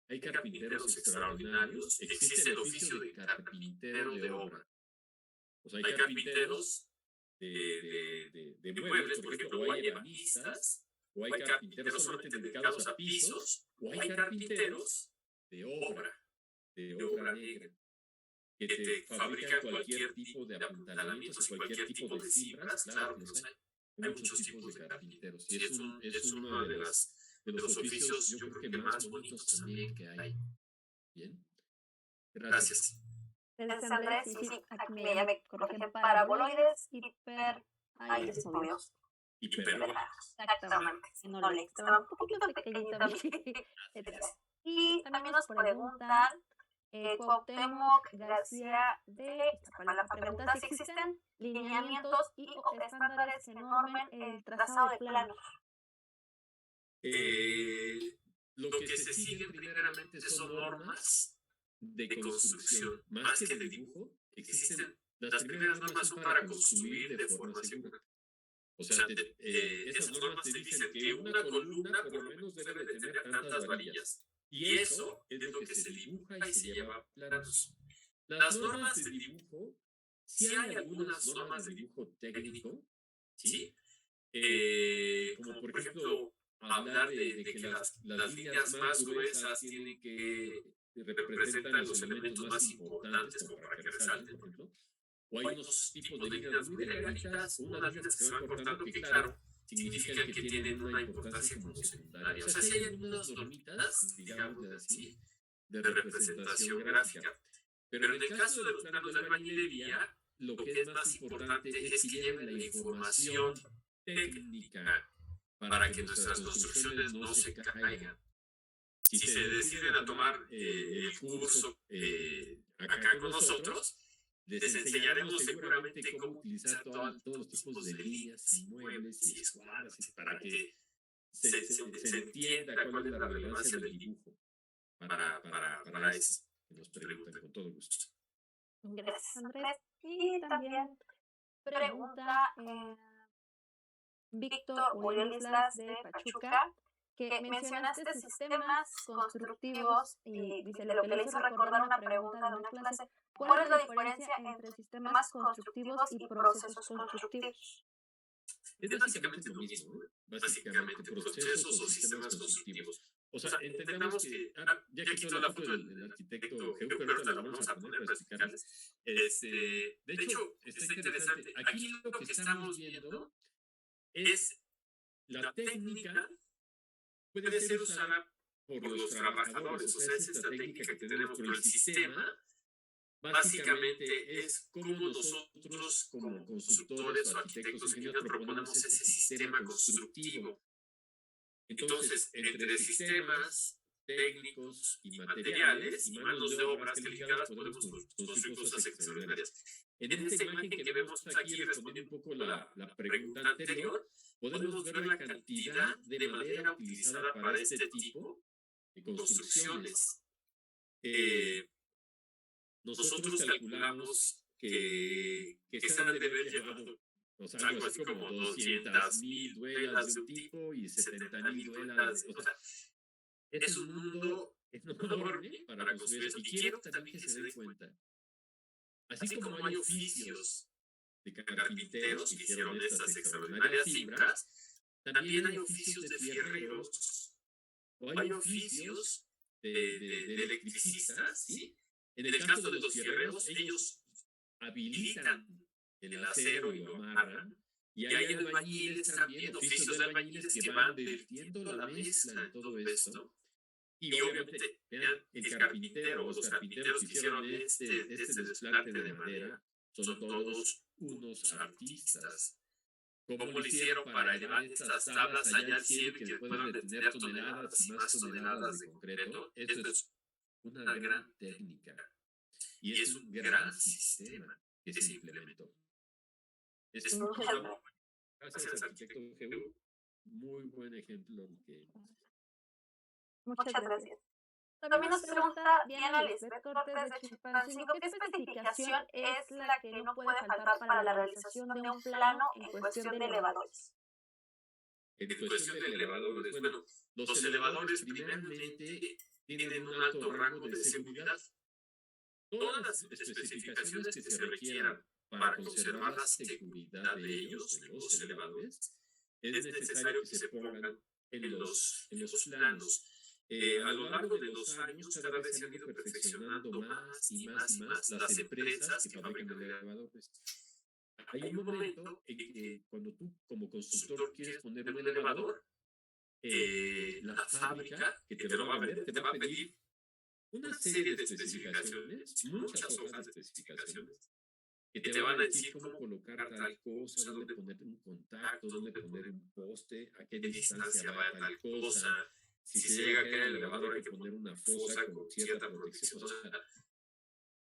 hay carpinteros extraordinarios. Existe el oficio de carpintero de obra. O sea, hay carpinteros de muebles, por ejemplo, o hay ebanistas, o hay carpinteros solamente dedicados a pisos, o hay carpinteros de obra negra, que te fabrican cualquier tipo de apuntalamientos y cualquier tipo de cimbras. Claro que los hay. Hay muchos tipos de carpinteros y es uno de los oficios, yo creo que más bonitos también que hay. Bien, gracias. Gracias, Andrés. Sí, aquí ya me corrigen, paraboloides, ahí se movió. Exactamente, no le estaba un poquito pequeñito. Y también nos preguntan Cuauhtémoc García de la pregunta si existen lineamientos y o estándares que normen el trazado de planos. Lo que se sigue primeramente son normas de construcción, más que de dibujo. Las primeras normas son para construir de forma segura. O sea, esas normas te dicen que una columna por lo menos debe de tener tantas varillas. Y eso es lo que se dibuja y se lleva a planos. Las normas de dibujo, sí hay algunas normas de dibujo técnico, ¿sí? Como por ejemplo, hablar de que las líneas más gruesas tienen que representar los elementos más importantes, como para que resalten, por ejemplo. O hay unos tipos de líneas muy delgaditas, unas líneas que se van cortando que, claro, significan que tienen una importancia como secundaria. O sea, sí hay algunas normitas, digamos así, de representación gráfica. Pero en el caso de los planos de albañilería, lo que es más importante es que lleven la información técnica para que nuestras construcciones no se caigan. Si se deciden a tomar el curso acá con nosotros, les enseñaremos seguramente cómo utilizar todos los tipos de líneas y muebles y escuadras para que se entienda cuál es la relevancia del dibujo para eso. Que nos preguntan con todo gusto. Gracias, Andrés. Y también pregunta Víctor Uriel Islas de Pachuca, que mencionaste sistemas constructivos y dice, lo que le hizo recordar una pregunta de una clase, ¿cuál es la diferencia entre sistemas constructivos y procesos constructivos? Es básicamente lo mismo, ¿eh? Básicamente procesos o sistemas constructivos. O sea, entendamos que, ya quitó la foto del arquitecto Geu, pero ahorita la vamos a poner para explicarles. De hecho, está interesante. Aquí lo que estamos viendo es la técnica puede ser usada por los trabajadores, o sea, es esta técnica que tenemos, pero el sistema básicamente es como nosotros, como consultores o arquitectos ingenieros, proponemos ese sistema constructivo. Entonces, entre sistemas, técnicos y materiales y manos de obras calificadas podemos construir cosas extraordinarias. En esta imagen que vemos aquí, respondiendo un poco la pregunta anterior, podemos ver la cantidad de madera utilizada para este tipo de construcciones. Nosotros calculamos que se han de haber llevado, o sea, algo así como 200,000 duelas de un tipo y 70,000 duelas. O sea, es un mundo enorme para construir eso. Y quiero también que se den cuenta, así como hay oficios de carpinteros que hicieron estas extraordinarias cimbras, también hay oficios de fierreros, o hay oficios de electricistas, ¿sí? En el caso de los fierreros, ellos habilitan el acero y lo amarran, y hay albañiles también, oficios de albañiles que van vertiendo la mezcla en todo esto. Y obviamente, vean, el carpintero o los carpinteros que hicieron este desplante de madera son todos unos artistas. ¿Cómo lo hicieron para elevar estas tablas allá al cielo y que puedan detener toneladas y más toneladas de concreto? Esto es una gran técnica y es un gran sistema que se implementó. Es un gracias, arquitecto Geu. Muy buen ejemplo que... Muchas gracias. También nos pregunta Diana Lisbeth Cortés de Chilpancingo, ¿qué especificación es la que no puede faltar para la realización de un plano en cuestión de elevadores? En cuestión de elevadores, bueno, los elevadores primeramente tienen un alto rango de seguridad. Todas las especificaciones que se requieran para conservar la seguridad de ellos, de los elevadores, es necesario que se pongan en los planos. A lo largo de los años, cada vez se han ido perfeccionando más y más y más las empresas que fabrican elevadores. Hay un momento en que cuando tú como constructor quieres poner un elevador, la fábrica que te lo va a vender te va a pedir una serie de especificaciones, muchas hojas de especificaciones, que te van a decir cómo colocar tal cosa, dónde poner un contacto, dónde poner un poste, a qué distancia va tal cosa. Si se llega a caer el elevador hay que poner una fosa con cierta protección. O sea,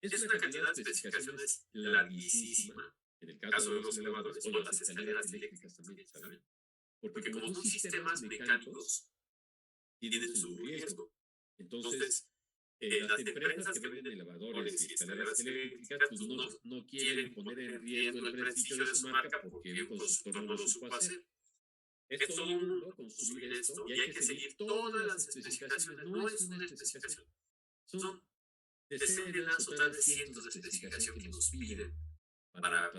es una cantidad de especificaciones larguísima, en el caso de los elevadores, o las escaleras eléctricas también, ¿saben? Porque como son sistemas mecánicos, tienen su riesgo. Entonces, las empresas que venden elevadores y escaleras eléctricas pues no quieren poner en riesgo el prestigio de su marca porque un constructor no lo supo hacer. Es todo un mundo construir esto y hay que seguir todas las especificaciones. No es una especificación, son decenas o tal vez cientos de especificaciones que nos piden para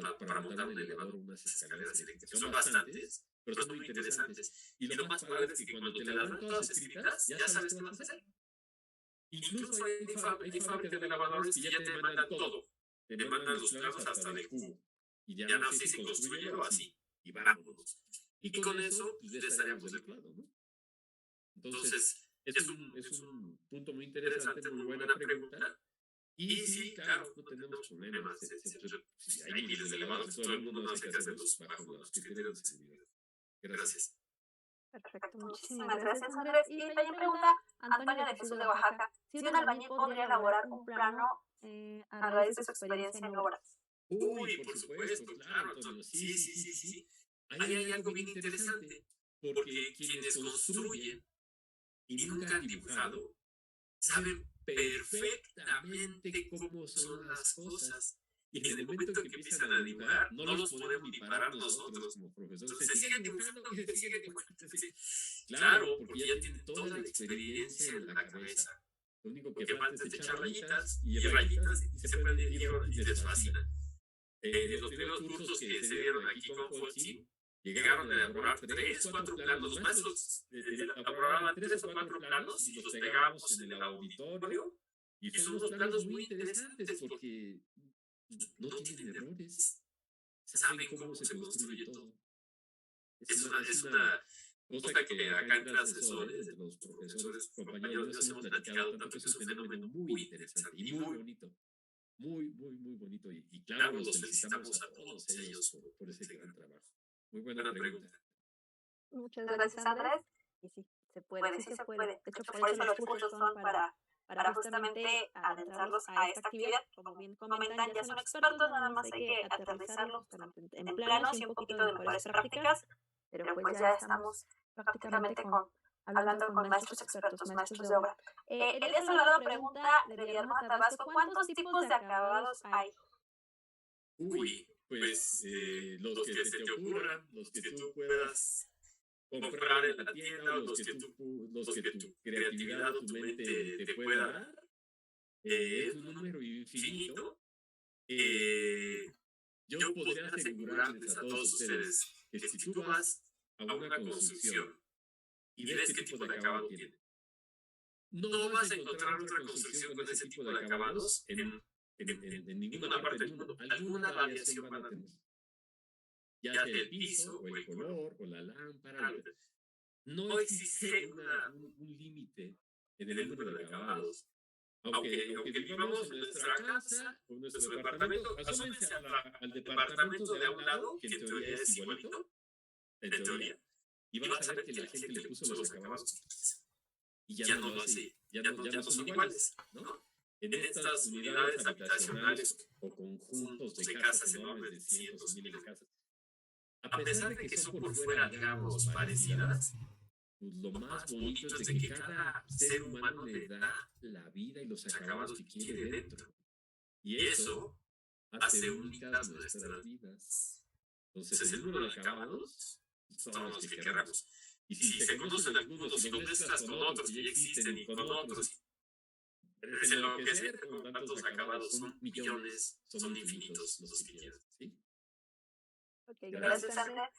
montar un elevador o unas escaleras eléctricas. Son bastantes, pero son muy interesantes. Y lo más padre es que cuando te las dan todas escritas, ya sabes qué vas a hacer. Incluso hay fábricas de elevadores que ya te mandan todo. te mandan los planos hasta del cubo. Y ya no sé si construyelo así. Y vámonos. Y con eso, pues ya estaríamos del otro lado, ¿no? Entonces, es un punto muy interesante, muy buena pregunta. Y sí, claro, no tenemos problemas. Si hay miles de elevados, todo el mundo hace que hacerlos bajo los criterios de seguridad. Gracias. Perfecto, muchísimas gracias, Andrés. Y también pregunta Antonio de Jesús de Oaxaca, si un albañil podría elaborar un plano a raíz de su experiencia en obras. Uy, por supuesto, claro, Antonio. Sí. Ahí hay algo bien interesante, porque quienes construyen y nunca han dibujado, saben perfectamente cómo son las cosas. Y en el momento en que empiezan a dibujar, no los podemos ni parar nosotros como profesores. Se siguen dibujando y se siguen dibujando. Claro, porque ya tienen toda la experiencia en la cabeza. Lo único que falta es echar rayitas y se pueden ir y les fascina. Los primeros cursos que se dieron aquí con Holcim, llegaron a elaborar 3, 4 planos. Los maestros elaboraban 3 o 4 planos y los pegábamos en el auditorio. Y son unos planos muy interesantes porque no tienen errores. Saben cómo se construye todo. Es una cosa que acá entre asesores, entre los profesores, compañeros, hemos platicado tanto que es un fenómeno muy interesante y muy bonito. Muy bonito. Y claro, los felicitamos a todos ellos por ese gran trabajo. Muy buena pregunta. Muchas gracias, Andrés. Y sí, se puede, sí se puede. De hecho, por eso los cursos son para justamente adentrarlos a esta actividad. Como bien comentan, ya son expertos, nada más hay que aterrizarlos en planos y un poquito de mejores prácticas. Pero pues ya estamos prácticamente hablando con maestros expertos, maestros de obra. Elías Salgado pregunta de Villahermosa, Tabasco, ¿cuántos tipos de acabados hay? Uy, pues los que se te ocurran, los que tú puedas comprar en la tienda, los que tu creatividad o tu mente te pueda dar. Es un número infinito. Yo podría asegurarles a todos ustedes que si tú vas a una construcción y ves qué tipo de acabado tiene, no vas a encontrar otra construcción con ese tipo de acabados en ninguna parte del mundo. Alguna variación van a tener. Ya sea el piso, o el color, o la lámpara. No existe un límite en el número de acabados. Aunque vivamos en nuestra casa o en nuestro departamento, asómense al departamento de a un lado, que en teoría es igualito, en teoría, y vas a ver que la gente le puso los acabados y ya no lo hace, ya no son iguales, ¿no? En estas unidades habitacionales o conjuntos de casas enormes de cientos o miles de casas, a pesar de que son por fuera, digamos, parecidas, pues lo más bonito es de que cada ser humano le da la vida y los acabados que quiere dentro. Y eso hace únicas nuestras vidas. Entonces, el número de acabados son los que queramos. Y si se conocen algunos y los mezclas con otros que ya existen y con otros, parecen enloquecer con tantos acabados. Son millones, son infinitos los que quieras. ¿Sí? Okay, gracias, Andrés.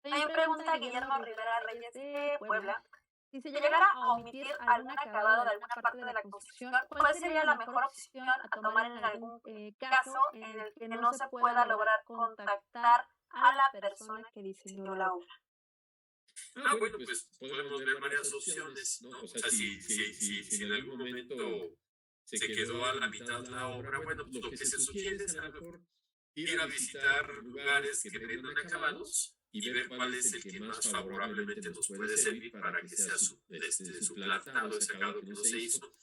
También pregunta Guillermo Rivera Reyes de Puebla. Si se llegara a omitir algún acabado de alguna parte de la construcción, ¿cuál sería la mejor opción a tomar en algún caso en el que no se pueda lograr contactar a la persona que diseñó la obra? Bueno, pues podemos ver varias opciones, ¿no? O sea, si en algún momento se quedó a la mitad la obra, bueno, pues lo que se sugiere es a lo mejor ir a visitar lugares que vendan acabados y ver cuál es el que más favorablemente nos puede servir para que sea suplantado ese acabado que no se hizo.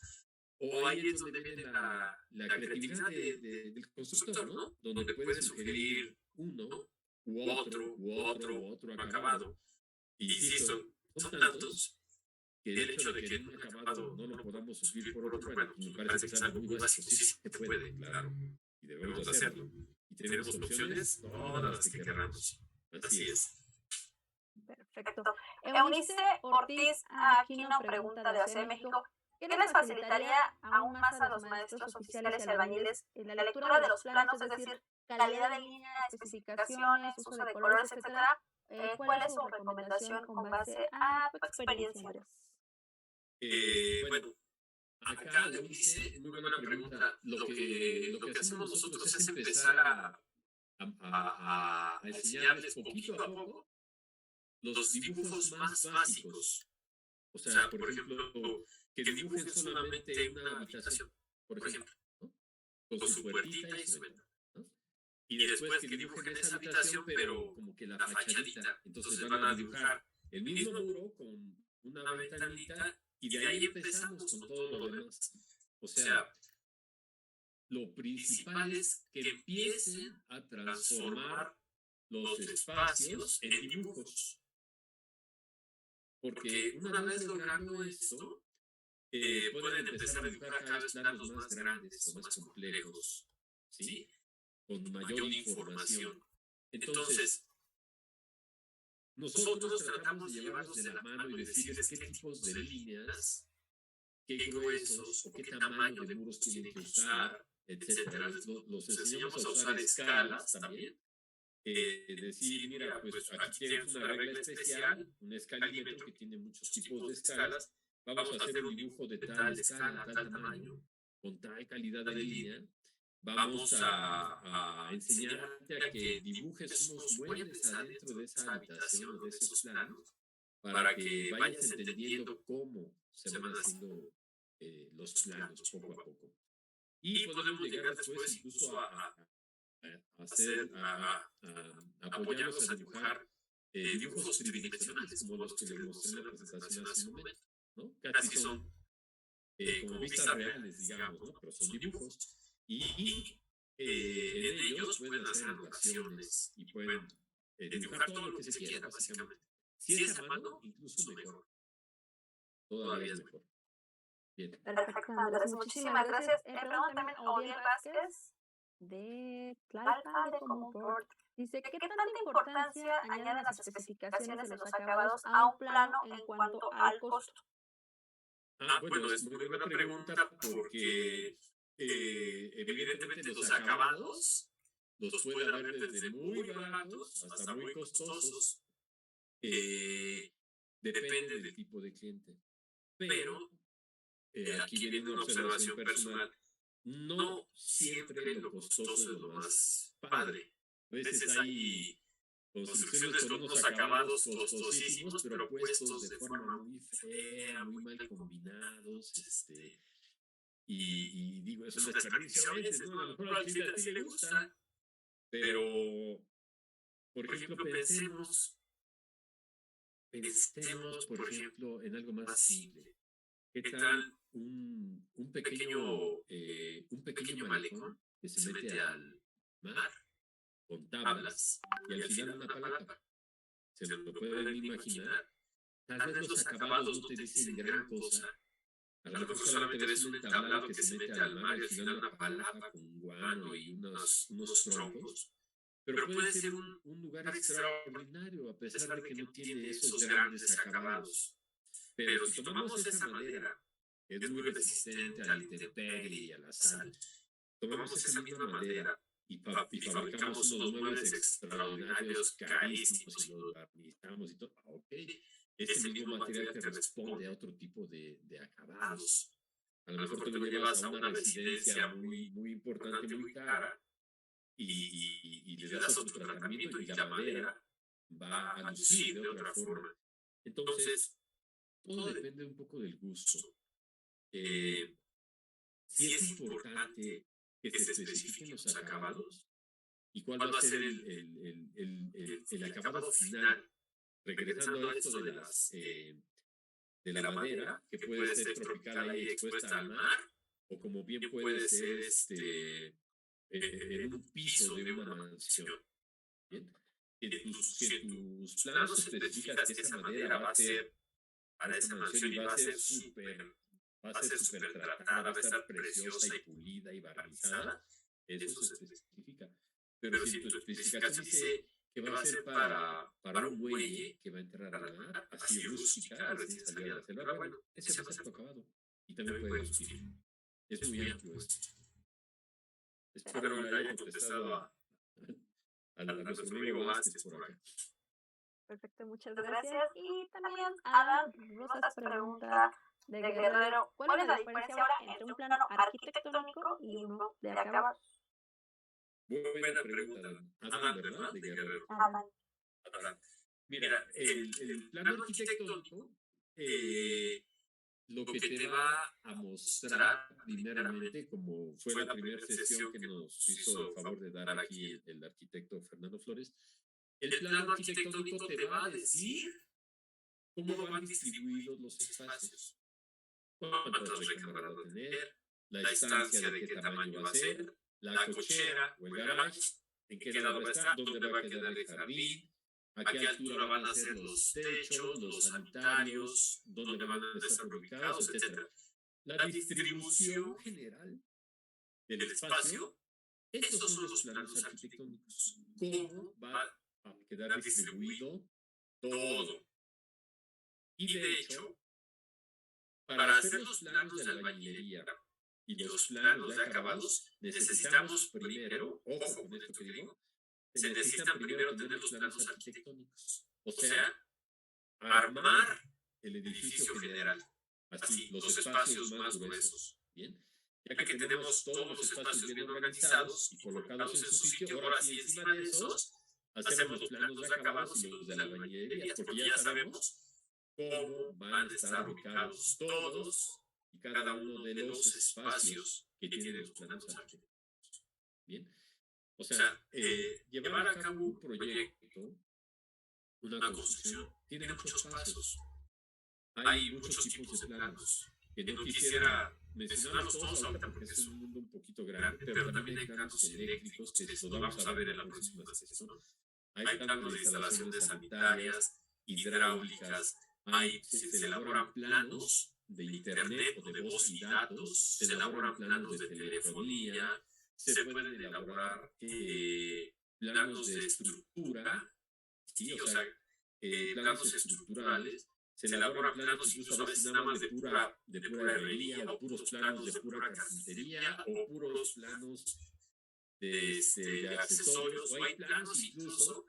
O ahí es donde viene la creatividad del constructor, ¿no? Donde puede sugerir uno u otro acabado. Y sí, son tantos que el hecho de que un acabado no lo podamos suplir por otro, bueno, me parece que es algo muy básico. Sí se puede, claro, y debemos hacerlo. Y tenemos opciones, todas las que queramos. Así es. Perfecto. Eunice Ortiz Aquino pregunta de la Ciudad de México, ¿qué les facilitaría aún más a los maestros oficiales y albañiles la lectura de los planos, es decir, calidad de línea, especificaciones, uso de colores, etcétera? ¿Cuál es su recomendación con base a tu experiencia, Andrés? Bueno, Acá lo dice, muy buena pregunta. Lo que hacemos nosotros es empezar a enseñarles poquito a poco los dibujos más básicos. O sea, por ejemplo, que dibujen solamente una habitación, por ejemplo, ¿no? Con su puertita y su ventana, ¿no? Y después que dibujen esa habitación, pero como que la fachadita. Entonces van a dibujar el mismo muro con una ventanita y de ahí empezamos con todo lo demás. O sea, lo principal es que empiecen a transformar los espacios en dibujos. Porque una vez logrando esto, pueden empezar a dibujar cada vez planos más grandes o más complejos, ¿sí? Con mayor información. Entonces, nosotros tratamos de llevarlos de la mano y decirles qué tipos de líneas, qué gruesos o qué tamaño de muros tienen que usar, etcétera. Los enseñamos a usar escalas también. Decir, mira, pues aquí tienes una regla especial, un escalímetro que tiene muchos tipos de escalas. Vamos a hacer un dibujo de tal escala, tal tamaño, con tal calidad de línea. Vamos a enseñarte a que dibujes unos muebles adentro de esa habitación o de esos planos para que vayas entendiendo cómo se van haciendo los planos poco a poco. Y podemos llegar después incluso a apoyarlos a dibujar dibujos tridimensionales, como los que les mostré en la presentación hace un momento, ¿no? Casi son como vistas reales, digamos, ¿no? Pero son dibujos y en ellos pueden hacer anotaciones y pueden dibujar todo lo que se quiera, básicamente. Si es a mano, incluso mejor. Todavía es mejor. Bien. Perfecto, Andrés. Muchísimas gracias. Pregunta también Odiel Vázquez de Tlalpan de Comport. Dice, ¿qué tanta importancia añaden las especificaciones de los acabados a un plano en cuanto al costo? Bueno, es muy buena pregunta porque evidentemente los acabados los puede haber desde muy baratos hasta muy costosos. Depende del tipo de cliente. Pero aquí viene una observación personal. No siempre lo costoso es lo más padre. A veces hay construcciones con unos acabados costosísimos, pero puestos de forma muy fea, muy mal combinados, y digo, es un desperdicio a veces, ¿no? A lo mejor al cliente sí le gusta, pero, por ejemplo, pensemos, por ejemplo, en algo más simple. ¿Qué tal un pequeño malecón que se mete al mar con tablas y al final una palapa? ¿Se lo pueden imaginar? Tal vez los acabados no te dicen gran cosa. A lo mejor solamente ves un entablado que se mete al mar y al final una palapa con guano y unos troncos. Pero puede ser un lugar extraordinario a pesar de que no tiene esos grandes acabados. Pero si tomamos esa madera, que es muy resistente a la intemperie y a la sal, tomamos esa misma madera y fabricamos unos muebles extraordinarios, carísimos, y los barnizamos y todo. Ok, este mismo material te responde a otro tipo de acabados. A lo mejor te lo llevas a una residencia muy importante, muy cara, y le das otro tratamiento y la madera va a lucir de otra forma. Entonces, todo depende un poco del gusto. Sí es importante que se especifiquen los acabados y cuál va a ser el acabado final. Regresando a esto de la madera, que puede ser tropical ahí expuesta al mar, o como bien puede ser en un piso de una mansión. ¿Bien? Si en tus planos especificas que esa madera va a ser para esa mansión y va a ser súper tratada, va a estar preciosa y pulida y barnizada, eso se especifica. Pero si tu especificación dice que va a ser para un muelle que va a entrar al mar, así rústica, recién salida de la selva, bueno, ese va a ser tu acabado y también puede lucir. Es muy amplio esto. Espero le haya contestado a nuestro amigo Vázquez por acá. Perfecto, muchas gracias. Y también Adam Rosas pregunta de Guerrero, ¿cuál es la diferencia ahora entre un plano arquitectónico y uno de acabados? Buena pregunta, Adán, ¿verdad? De Guerrero. Adán. Adán. Mira, el plano arquitectónico lo que te va a mostrar primeramente, como fue la primera sesión que nos hizo el favor de dar aquí el arquitecto Fernando Flores, el plano arquitectónico te va a decir cómo van distribuidos los espacios, cuántas recámaras va a tener, la estancia de qué tamaño va a ser, la cochera o el garage, en qué lado va a estar, dónde va a quedar el jardín, a qué altura van a ser los techos, los sanitarios, dónde van a estar ubicados, etc. La distribución general del espacio, esos son los planos arquitectónicos. ¿Cómo va a quedar distribuido todo? Y de hecho, para hacer los planos de albañilería y los planos de acabados, necesitamos primero, ojo con esto que digo, se necesitan primero tener los planos arquitectónicos. O sea, armar el edificio general. Así, los espacios más gruesos. Bien. Ya que tenemos todos los espacios bien organizados y colocados en su sitio, ahora sí, encima de esos, hacemos los planos de acabados y los de la albañilería, porque ya sabemos cómo van a estar ubicados todos y cada uno de los espacios que tienen los planos arquitectónicos. Bien. O sea, llevar a cabo un proyecto, una construcción, tiene muchos pasos. Hay muchos tipos de planos, que no quisiera mencionarlos todos ahorita porque es un mundo un poquito grande, pero también hay planos eléctricos que lo vamos a ver en la próxima sesión. Hay planos de instalaciones sanitarias, hidráulicas, se elaboran planos de internet o de voz y datos, se elaboran planos de telefonía, se pueden elaborar planos de estructura, ¿sí? O sea, planos estructurales, se elaboran planos incluso a veces nada más de pura herrería, o puros planos de pura carpintería, o puros planos de accesorios, o hay planos incluso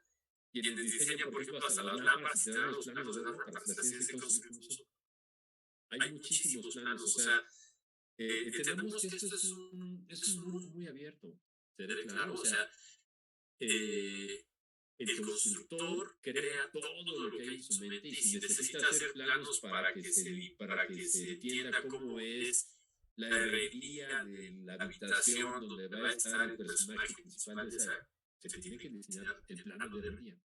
quienes diseñan, por ejemplo, hasta las lámparas y te dan los planos de para que las tienes que construir como son. Hay muchísimos planos, o sea, entendemos que esto es un mundo muy abierto, seré claro, o sea, el constructor crea todo lo que hay en su mente y si necesita hacer planos para que se entienda cómo es la herrería de la habitación donde va a estar el personaje principal de esa, se tiene que diseñar el plano de herrería.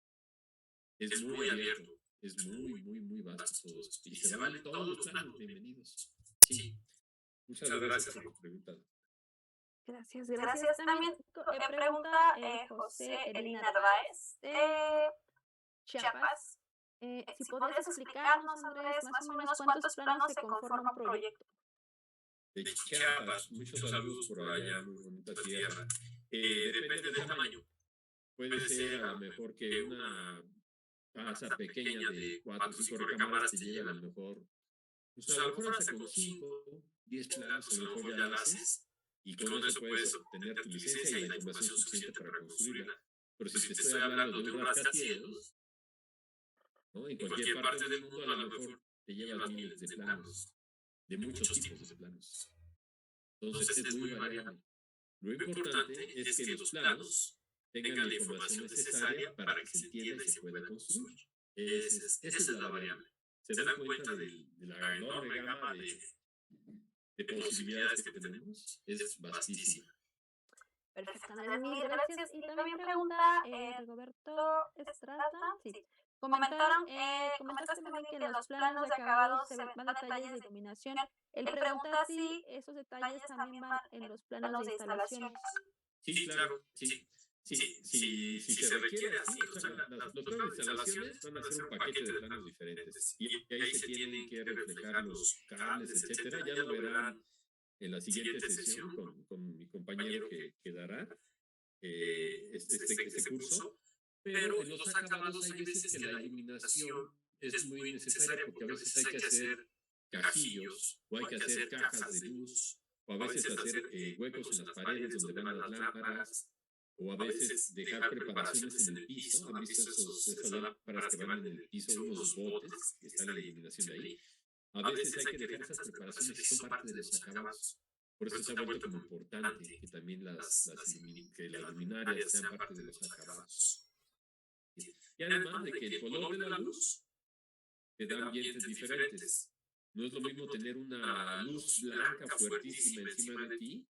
Es muy abierto, es muy vasto todo esto. Y se valen todos los planos, bienvenidos. Sí. Muchas gracias por tu pregunta. Gracias. También pregunta José Elina Narváez de Chiapas. Si podrías explicarnos, Andrés, más o menos cuántos planos se conforma un proyecto. De Chiapas, muchos saludos por allá, muy bonita tierra. Depende del tamaño. Puede ser a lo mejor que una casa pequeña de 4 o 5 recámaras te lleve a lo mejor, pues a lo mejor hasta con 5, 10 planos, a lo mejor ya la haces. Y con eso puedes obtener tu licencia y la información suficiente para construirla. Pero si te estoy hablando de un rascacielos, ¿no? En cualquier parte del mundo a lo mejor te llevas miles de planos, de muchos tipos de planos. Entonces es muy variable. Lo importante es que los planos tengan la información necesaria para que se entienda y se pueda construir. Esa es la variable. Se dan cuenta de la enorme gama de posibilidades que tenemos, es vastísima. Perfecto, Andrés, mil gracias. Y también pregunta Rigoberto Estrada. Sí. Comentaste también que los planos de acabados se van detalles de iluminación. Él pregunta si esos detalles también van en los planos de instalaciones. Sí, claro, sí. Si se requiere así, o sea, los planos de instalaciones van a ser un paquete de planos diferentes. Y ahí se tienen que reflejar los cables, etcétera. Ya lo verán en la siguiente sesión con mi compañero que dará este curso. Pero en los acabados hay veces que la iluminación es muy necesaria porque a veces hay que hacer cajillos o hay que hacer cajas de luz o a veces hacer huecos en las paredes donde van las lámparas o a veces dejar preparaciones en el piso. ¿Han visto esas lámparas que van en el piso, unos botes que está la iluminación de ahí? A veces hay que dejar esas preparaciones que son parte de los acabados. Por eso se ha vuelto como importante que también que las luminarias sean parte de los acabados. Y además de que el color de la luz te da ambientes diferentes. No es lo mismo tener una luz blanca fuertísima encima de ti,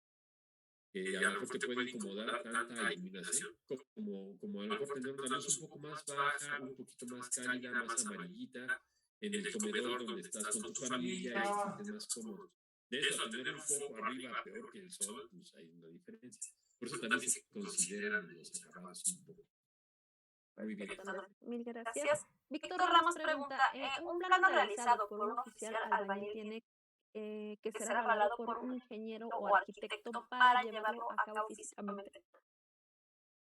que a lo mejor te puede incomodar tanta iluminación, como a lo mejor tener una luz un poco más baja, un poquito más cálida, más amarillita, en el comedor donde estás con tu familia y te sientes más cómodo. De eso a tener un foco arriba peor que el sol, pues hay una diferencia. Por eso también se consideran los acabados un poco. Muy bien. Mil gracias. Víctor Ramos pregunta, un plano realizado por un oficial albañil tiene que ser avalado por un ingeniero o arquitecto para llevarlo a cabo físicamente.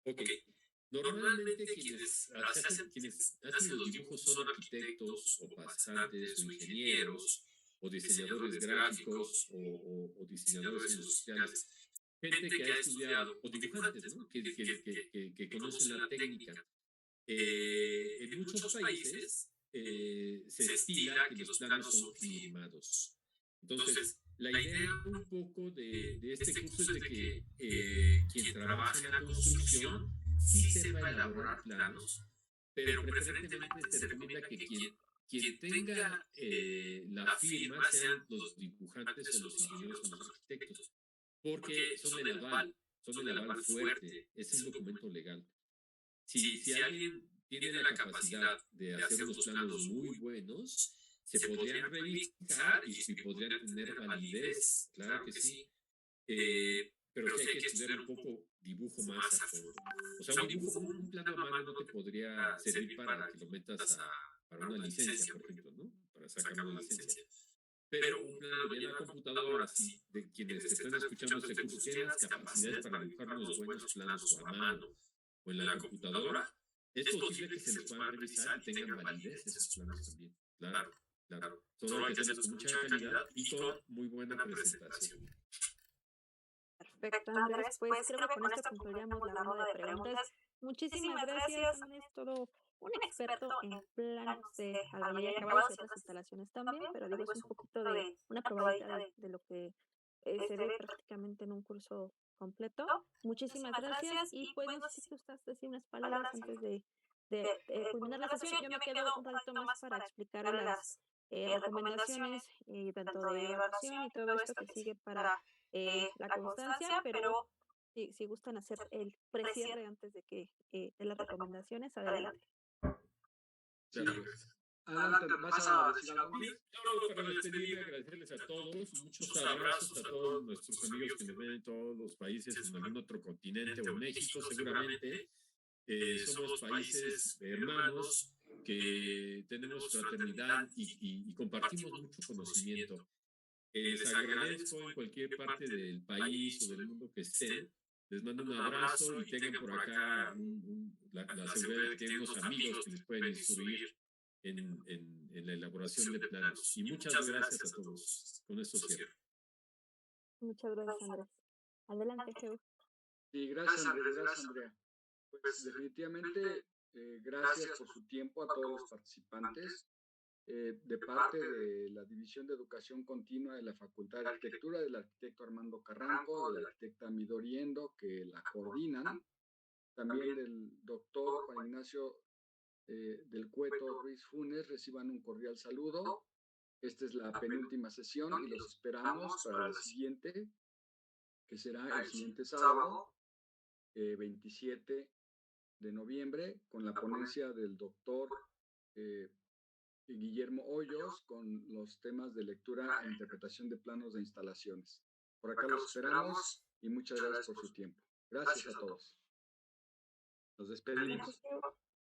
Ok. Normalmente quienes hacen los dibujos son arquitectos o pasantes o ingenieros o diseñadores gráficos o diseñadores industriales. Gente que ha estudiado, o dibujantes, ¿no? que conocen la técnica. En muchos países se estila que los planos son firmados. Entonces, la idea un poco de este curso es de que quien trabaja en la construcción sí sepa elaborar planos, pero preferentemente se recomienda que quien tenga la firma sean los dibujantes o los ingenieros o los arquitectos, porque son el aval fuerte, es el documento legal. Si alguien tiene la capacidad de hacer unos planos muy buenos, se podrían revisar y podrían tener validez, claro que sí, pero sí hay que estudiar un poco dibujo más a fondo. O sea, un plano a mano no te podría servir para que lo metas para una licencia, por ejemplo, ¿no? Para sacar una licencia. Pero un plano ya en la computadora, sí, de quienes están escuchando este curso, tienen las capacidades para dibujar unos buenos planos o a mano o en la computadora, es posible que se les puedan revisar y tengan validez esos planos también. Claro. Solo hay que hacerlos con mucha calidad y con muy buena presentación. Perfecto, Andrés. Pues creo que con esto concluiríamos la ronda de preguntas. Muchísimas gracias, Andrés. Todo un experto en planos de albañilería y acabados y otras instalaciones también, pero digo, es un poquito de una probadita de lo que se ve prácticamente en un curso completo. Muchísimas gracias y pues no sé si gustas decir unas palabras antes de culminar la sesión. Yo me quedo un ratito más para explicar las recomendaciones tanto de evaluación y todo esto que sigue para la constancia, pero si gustan hacer el precierre antes de que de las recomendaciones, adelante. Sí. Adelante, ¿vas a decir algo? Solo para despedirme, agradecerles a todos, muchos abrazos a todos nuestros amigos que nos ven en todos los países, en algún otro continente o en México seguramente. Somos países hermanos que tenemos fraternidad y compartimos mucho conocimiento. Les agradezco en cualquier parte del país o del mundo que estén. Les mando un abrazo y tengan por acá la seguridad de que tienen unos amigos que les pueden instruir en la elaboración de planos. Y muchas gracias a todos. Con esto cierro. Muchas gracias, Andrés. Adelante, Geo. Sí, gracias, Andrés. Gracias, Andrea. Pues definitivamente, gracias por su tiempo a todos los participantes. De parte de la División de Educación Continua de la Facultad de Arquitectura, del arquitecto Armando Carranco, de la arquitecta Midori Endo, que la coordinan, también del doctor Juan Ignacio del Cueto Ruiz Funes, reciban un cordial saludo. Esta es la penúltima sesión y los esperamos para la siguiente, que será el siguiente sábado, 27 de noviembre, con la ponencia del doctor Guillermo Hoyos, con los temas de lectura e interpretación de planos de instalaciones. Por acá los esperamos y muchas gracias por su tiempo. Gracias a todos. Nos despedimos.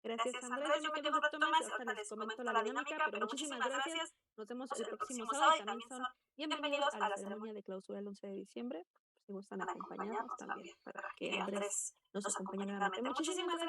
Gracias, Andrés. Yo me quedo un rato más, ahorita les comento la dinámica, pero muchísimas gracias. Nos vemos el próximo sábado y también son bienvenidos a la ceremonia de clausura el 11 de diciembre. Si gustan acompañarnos también, para que Andrés nos acompañe nuevamente. Muchísimas gracias.